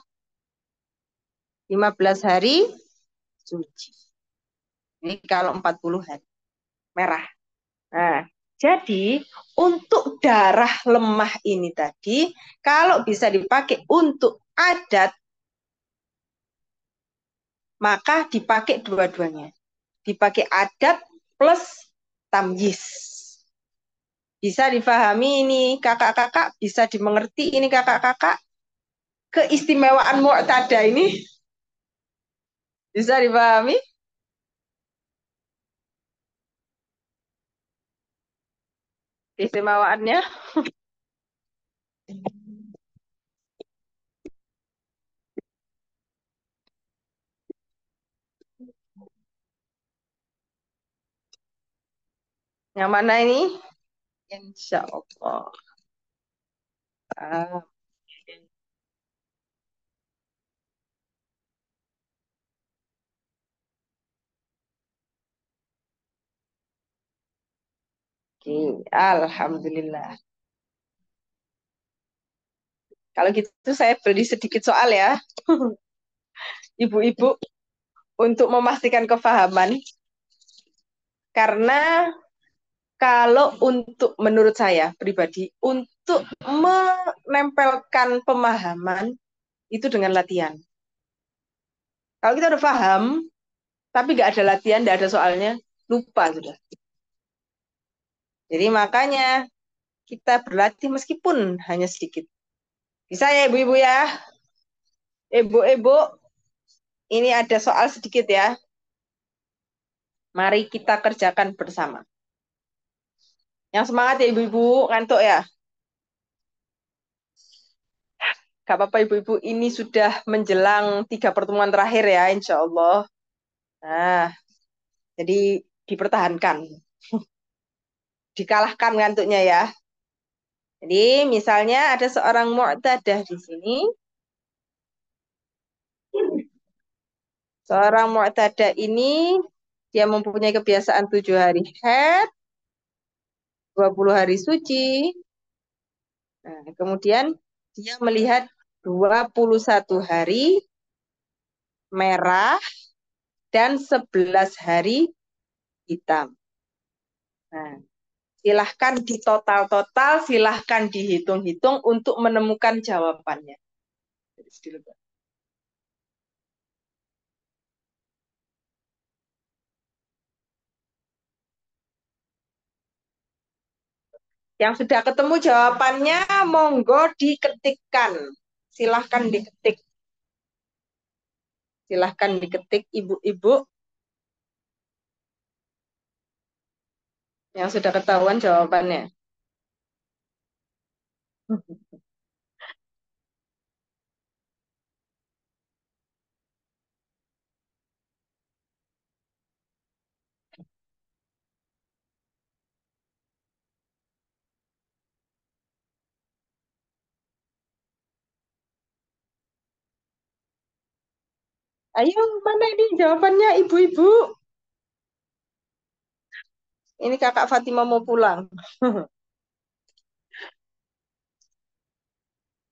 [SPEAKER 1] 15 hari suci. Ini kalau 40 hari. Merah. Nah, jadi untuk darah lemah ini tadi, kalau bisa dipakai untuk adat, maka dipakai dua-duanya. Dipakai adat plus tamyiz. Bisa difahami ini kakak-kakak, bisa dimengerti ini kakak-kakak. Keistimewaan Mu'tadah ini bisa dipahami keistimewaannya. Yang mana ini? Insya Allah. Ah, oke, Alhamdulillah. Kalau gitu saya beri sedikit soal ya, ibu-ibu, untuk memastikan kefahaman. Karena kalau untuk menurut saya pribadi, untuk menempelkan pemahaman itu dengan latihan. Kalau kita udah paham, tapi nggak ada latihan, nggak ada soalnya, lupa sudah. Jadi makanya kita berlatih meskipun hanya sedikit. Bisa ya ibu-ibu ya? Ibu-ibu, ini ada soal sedikit ya. Mari kita kerjakan bersama. Yang semangat ya ibu-ibu, ngantuk ya. Gak apa-apa ibu-ibu, ini sudah menjelang 3 pertemuan terakhir ya, insya Allah. Nah, jadi dipertahankan, dikalahkan ngantuknya ya. Jadi misalnya ada seorang mu'tadah di sini. Seorang mu'tadah ini dia mempunyai kebiasaan 7 hari haid, 20 hari suci. Nah, kemudian dia melihat 21 hari merah dan 11 hari hitam. Nah, silahkan ditotal-total, silahkan dihitung-hitung untuk menemukan jawabannya. Yang sudah ketemu jawabannya, monggo diketikkan. Silahkan diketik. Silahkan diketik ibu-ibu yang sudah ketahuan jawabannya. Ayo, mana ini jawabannya ibu-ibu? Ini kakak Fatima mau pulang.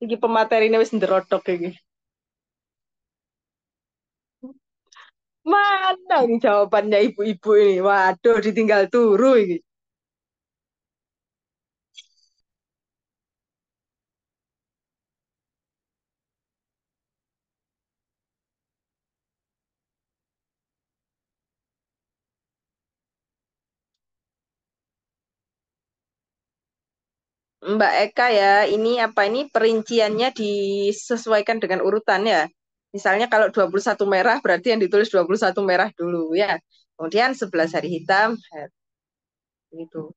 [SPEAKER 1] Ini pematerinya wis nderodok iki. Mana ini jawabannya ibu-ibu ini? Waduh, ditinggal turu ini. Mbak Eka ya, ini apa ini perinciannya disesuaikan dengan urutan ya. Misalnya kalau 21 merah berarti yang ditulis 21 merah dulu ya. Kemudian 11 hari hitam gitu.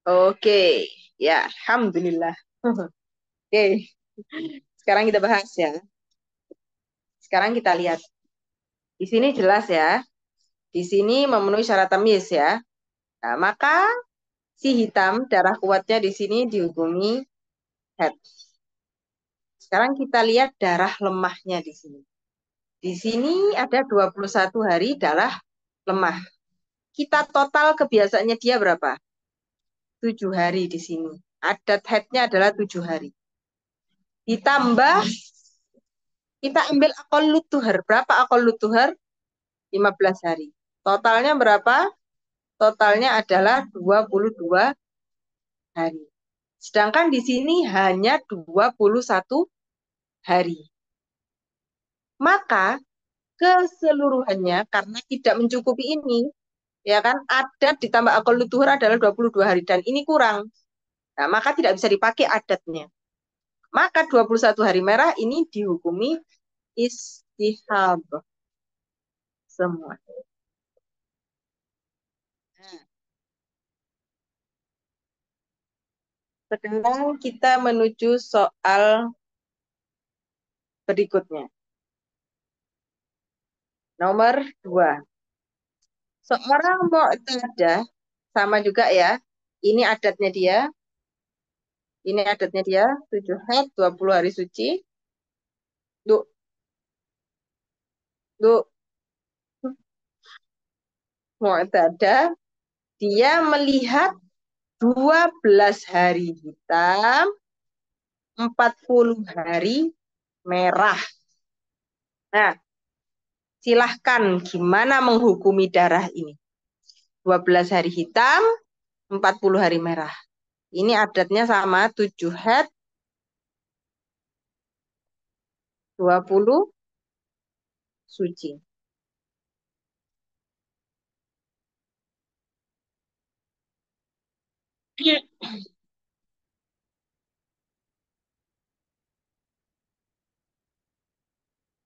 [SPEAKER 1] Oke, ya, alhamdulillah. Oke, sekarang kita bahas ya. Sekarang kita lihat. Di sini jelas ya. Di sini memenuhi syarat tamyiz ya. Nah, maka si hitam darah kuatnya di sini dihukumi head. Sekarang kita lihat darah lemahnya di sini. Di sini ada 21 hari darah lemah. Kita total kebiasaannya dia berapa? 7 hari di sini. Adat headnya adalah 7 hari. Ditambah kita ambil akol lutuhar. Berapa akol lutuhar? 15 hari. Totalnya berapa? Totalnya adalah 22 hari. Sedangkan di sini hanya 21 hari. Maka keseluruhannya karena tidak mencukupi ini, ya kan, adat ditambah akal luhur adalah 22 hari dan ini kurang. Nah, maka tidak bisa dipakai adatnya. Maka 21 hari merah ini dihukumi istihab semua. Nah, sekarang kita menuju soal berikutnya. Nomor 2. Seorang mu'tadah sama juga ya. Ini adatnya dia. Ini adatnya dia. 7 haid, 20 hari suci. Duk, duk, mu'tadah. Dia melihat 12 hari hitam, 40 hari merah. Nah, silahkan gimana menghukumi darah ini. 12 hari hitam, 40 hari merah. Ini adatnya sama, 7 haid, 20 suci.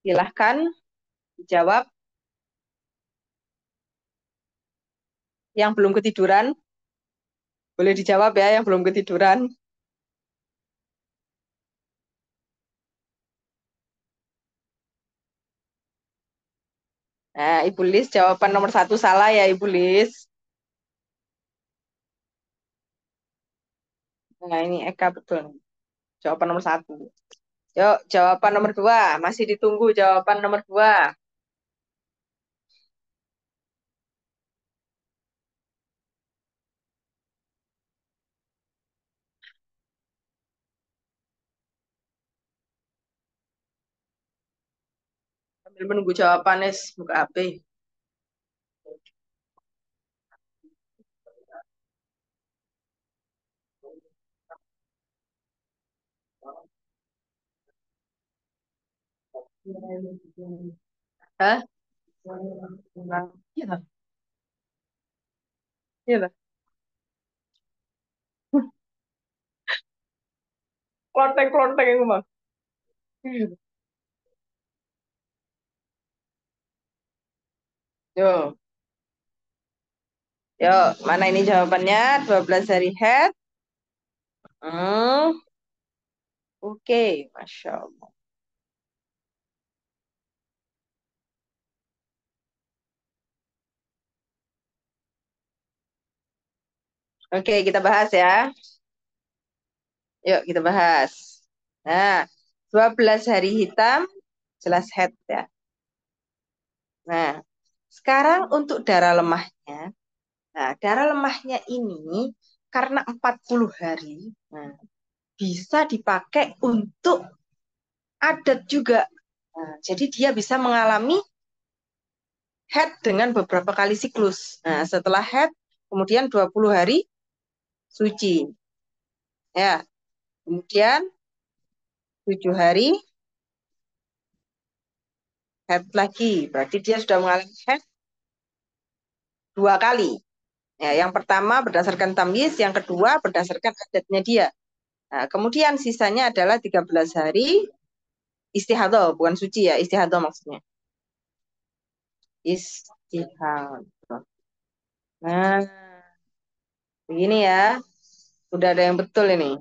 [SPEAKER 1] Silahkan jawab yang belum ketiduran. Boleh dijawab ya yang belum ketiduran. Nah, Ibu Lis, jawaban nomor 1 salah ya, Ibu Lis. Nah, ini Eka betul. Jawaban nomor 1. Yuk, jawaban nomor 2. Masih ditunggu jawaban nomor 2. Sambil menunggu jawabannya, buka HP. Hah? Iya, lah. Iya, lah. Klonteng-klonteng yang mah. Yuk, yuk, mana ini jawabannya? 12 hari head. Hmm, oke, Masya Allah. Oke, kita bahas ya. Yuk, kita bahas. Nah, 12 hari hitam, jelas head ya. Nah, sekarang untuk darah lemahnya. Nah, darah lemahnya ini karena 40 hari, nah, bisa dipakai untuk adat juga. Nah, jadi dia bisa mengalami head dengan beberapa kali siklus. Nah, setelah head, kemudian 20 hari suci. Ya, kemudian 7 hari head lagi. Berarti dia sudah mengalami head 2 kali. Ya, yang pertama berdasarkan tamyiz, yang kedua berdasarkan adatnya dia. Nah, kemudian sisanya adalah 13 hari istihadah, bukan suci ya, istihadah maksudnya. Istihadah. Nah, begini ya. Udah ada yang betul ini.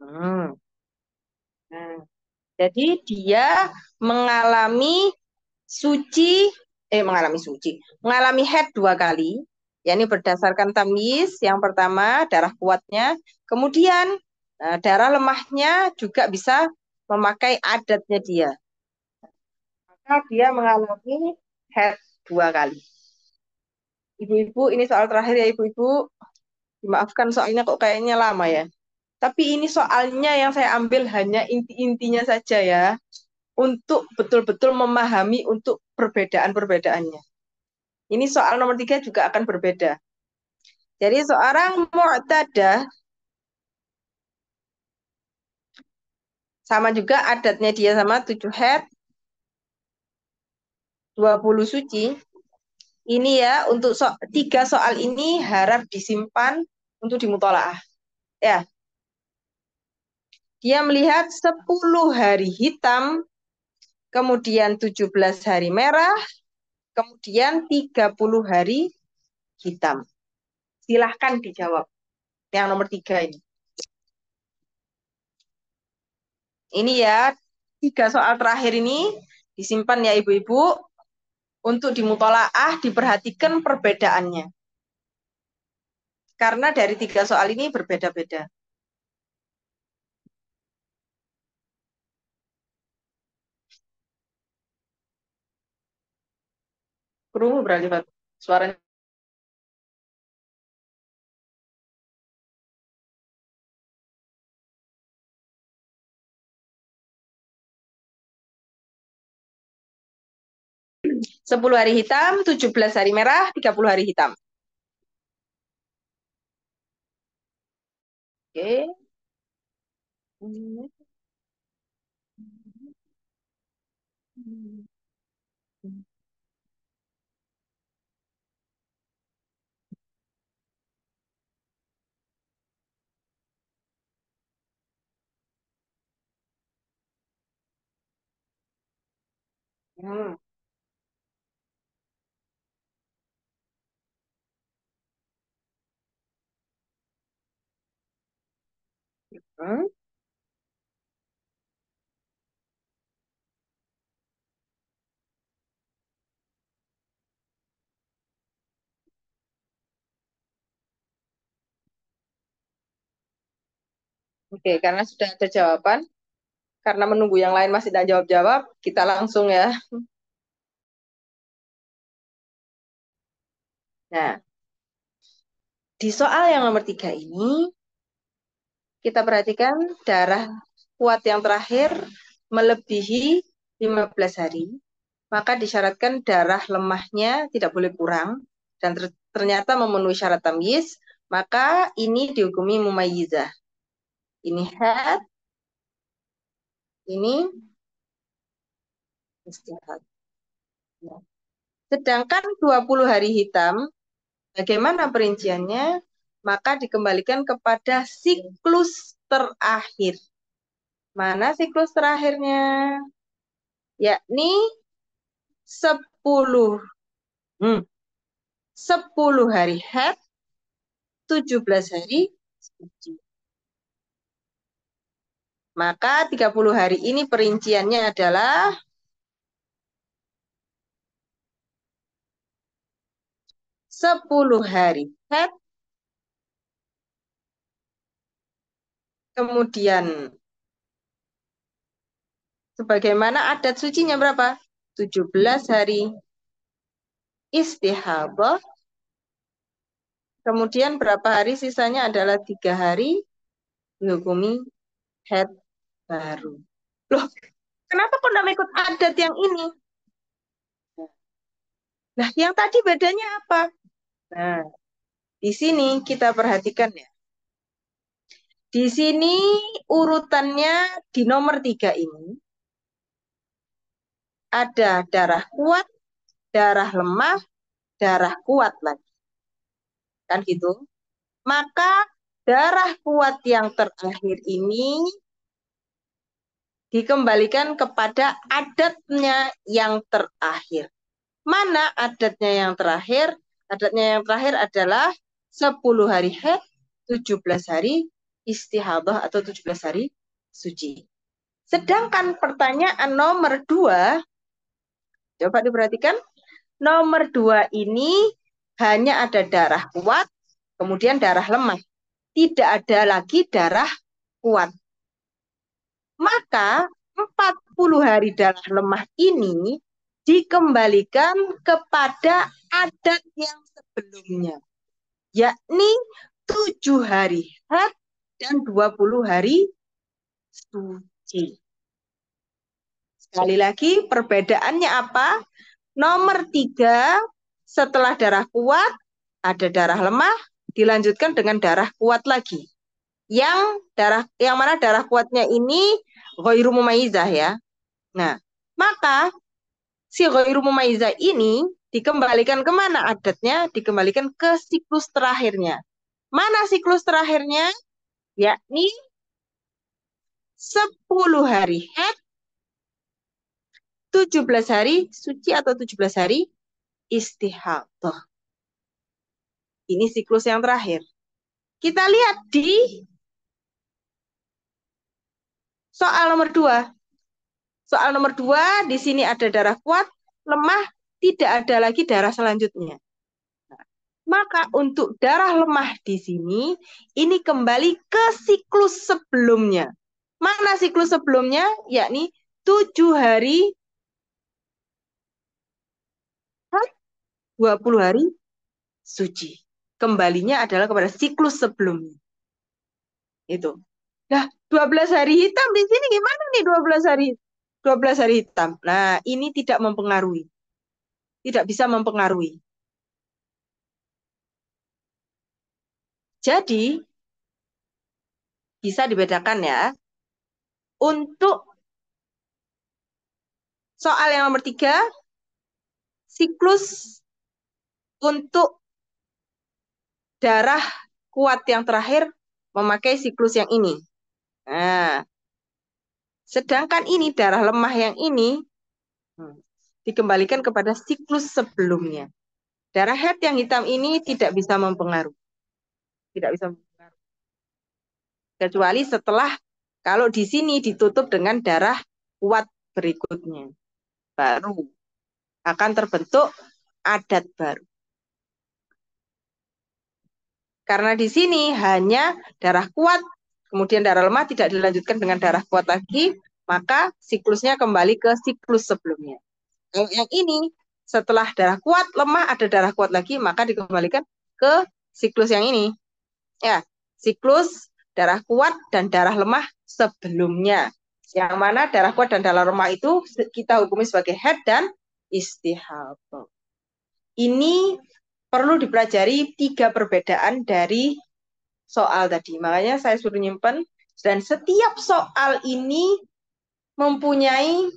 [SPEAKER 1] Hmm. Nah, jadi dia mengalami suci, mengalami haid 2 kali. Yakni berdasarkan tamyiz, yang pertama darah kuatnya, kemudian darah lemahnya juga bisa memakai adatnya dia. Maka dia mengalami haid 2 kali. Ibu-ibu, ini soal terakhir ya ibu-ibu. Dimaafkan soalnya kok kayaknya lama ya. Tapi ini soalnya yang saya ambil hanya inti-intinya saja ya. Untuk betul-betul memahami untuk perbedaan-perbedaannya. Ini soal nomor 3 juga akan berbeda. Jadi seorang mu'tadah sama juga adatnya dia sama 7 haid, 20 suci. Ini ya untuk 3 soal ini harap disimpan untuk dimutolaah. Ya, dia melihat 10 hari hitam, kemudian 17 hari merah, kemudian 30 hari hitam. Silahkan dijawab. Yang nomor 3 ini. Ini ya, 3 soal terakhir ini disimpan ya ibu-ibu. Untuk dimutolaah diperhatikan perbedaannya. Karena dari 3 soal ini berbeda-beda. Kerungu berarti Pak. Suaranya. 10 hari hitam, 17 hari merah, 30 hari hitam. Oke. Hmm. Hmm. Oke, karena sudah ada jawaban, karena menunggu yang lain masih tidak jawab-jawab, kita langsung ya. Nah, di soal yang nomor 3 ini, kita perhatikan darah kuat yang terakhir melebihi 15 hari, maka disyaratkan darah lemahnya tidak boleh kurang, dan ternyata memenuhi syarat tamyiz, maka ini dihukumi mumayyizah. Ini haid, ini istihad. Sedangkan 20 hari hitam, bagaimana perinciannya? Maka dikembalikan kepada siklus terakhir. Mana siklus terakhirnya? Yakni 10 10 hari haid, 17 hari suci. Maka 30 hari ini perinciannya adalah 10 hari haid, kemudian sebagaimana adat sucinya berapa? 17 hari istihadah, kemudian berapa hari sisanya adalah 3 hari dihukumi haid baru. Loh, kenapa kok nggak ikut adat yang ini? Nah, yang tadi bedanya apa? Nah, di sini kita perhatikan ya. Di sini urutannya di nomor 3 ini ada darah kuat, darah lemah, darah kuat lagi. Kan gitu. Maka darah kuat yang terakhir ini dikembalikan kepada adatnya yang terakhir. Mana adatnya yang terakhir? Adatnya yang terakhir adalah 10 hari haid, 17 hari istihadah atau 17 hari suci. Sedangkan pertanyaan nomor 2, coba diperhatikan, nomor 2 ini hanya ada darah kuat, kemudian darah lemah. Tidak ada lagi darah kuat. Maka 40 hari darah lemah ini dikembalikan kepada adat yang sebelumnya, yakni 7 hari haid dan 20 hari suci. Sekali lagi, perbedaannya apa? Nomor 3, setelah darah kuat, ada darah lemah, dilanjutkan dengan darah kuat lagi. Yang mana darah kuatnya ini ghairu mumayyizah ya. Nah, maka si ghairu mumayyizah ini dikembalikan kemana adatnya? Dikembalikan ke siklus terakhirnya. Mana siklus terakhirnya? Yakni 10 hari haid, 17 hari suci atau 17 hari istihadah. Ini siklus yang terakhir. Kita lihat di soal nomor 2. Soal nomor 2, di sini ada darah kuat, lemah, tidak ada lagi darah selanjutnya. Maka untuk darah lemah di sini, ini kembali ke siklus sebelumnya. Mana siklus sebelumnya? Yakni 7 hari, 20 hari suci. Kembalinya adalah kepada siklus sebelumnya. Itu. Nah, 12 hari hitam di sini gimana nih 12 hari hitam? Nah, ini tidak mempengaruhi. Tidak bisa mempengaruhi. Jadi, bisa dibedakan ya. Untuk soal yang nomor 3, siklus untuk darah kuat yang terakhir memakai siklus yang ini. Nah, sedangkan ini darah lemah yang ini dikembalikan kepada siklus sebelumnya. Darah head yang hitam ini tidak bisa mempengaruhi. Tidak bisa mempengaruhi. Kecuali setelah kalau di sini ditutup dengan darah kuat berikutnya. Baru akan terbentuk adat baru. Karena di sini hanya darah kuat, kemudian darah lemah tidak dilanjutkan dengan darah kuat lagi, maka siklusnya kembali ke siklus sebelumnya. Yang ini, setelah darah kuat, lemah, ada darah kuat lagi, maka dikembalikan ke siklus yang ini. Ya, siklus darah kuat dan darah lemah sebelumnya. Yang mana darah kuat dan darah lemah itu kita hukumi sebagai haid dan istihadah. Ini perlu dipelajari 3 perbedaan dari soal tadi. Makanya saya suruh nyimpen. Dan setiap soal ini mempunyai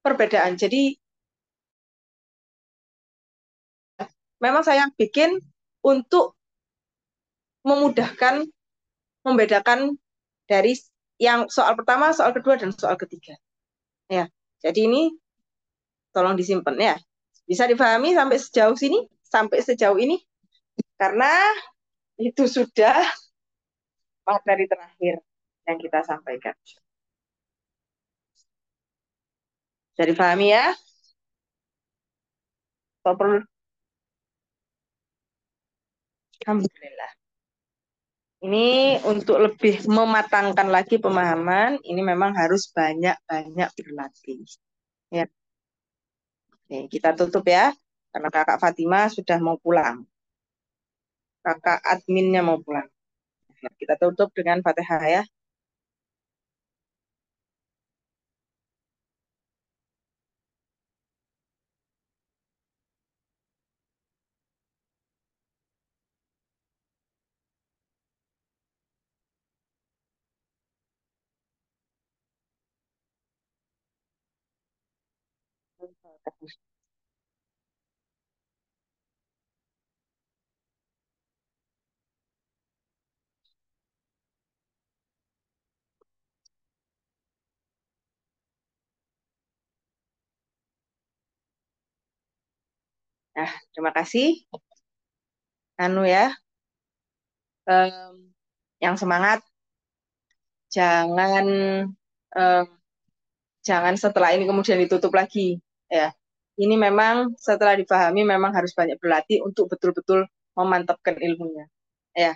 [SPEAKER 1] perbedaan. Jadi memang saya bikin untuk memudahkan, membedakan dari yang soal pertama, soal kedua, dan soal ketiga. Ya, jadi ini tolong disimpan ya. Bisa dipahami sampai sejauh sini, sampai sejauh ini, karena itu sudah materi terakhir yang kita sampaikan. Bisa dipahami ya? Perlu. Alhamdulillah. Ini untuk lebih mematangkan lagi pemahaman, ini memang harus banyak-banyak berlatih. Ya, oke, kita tutup ya, karena Kakak Fatima sudah mau pulang. Kakak adminnya mau pulang. Kita tutup dengan Fatihah ya. Nah, terima kasih. Anu ya, em, Yang semangat, jangan eh, jangan setelah ini kemudian ditutup lagi. Ya, ini memang setelah dipahami memang harus banyak berlatih untuk betul-betul memantapkan ilmunya. Ya,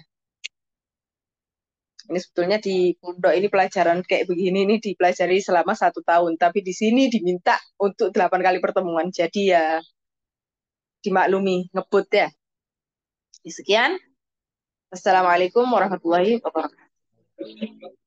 [SPEAKER 1] ini sebetulnya di pondok ini pelajaran kayak begini ini dipelajari selama 1 tahun, tapi di sini diminta untuk 8 kali pertemuan. Jadi ya dimaklumi, ngebut ya. Sekian. Assalamualaikum warahmatullahi wabarakatuh.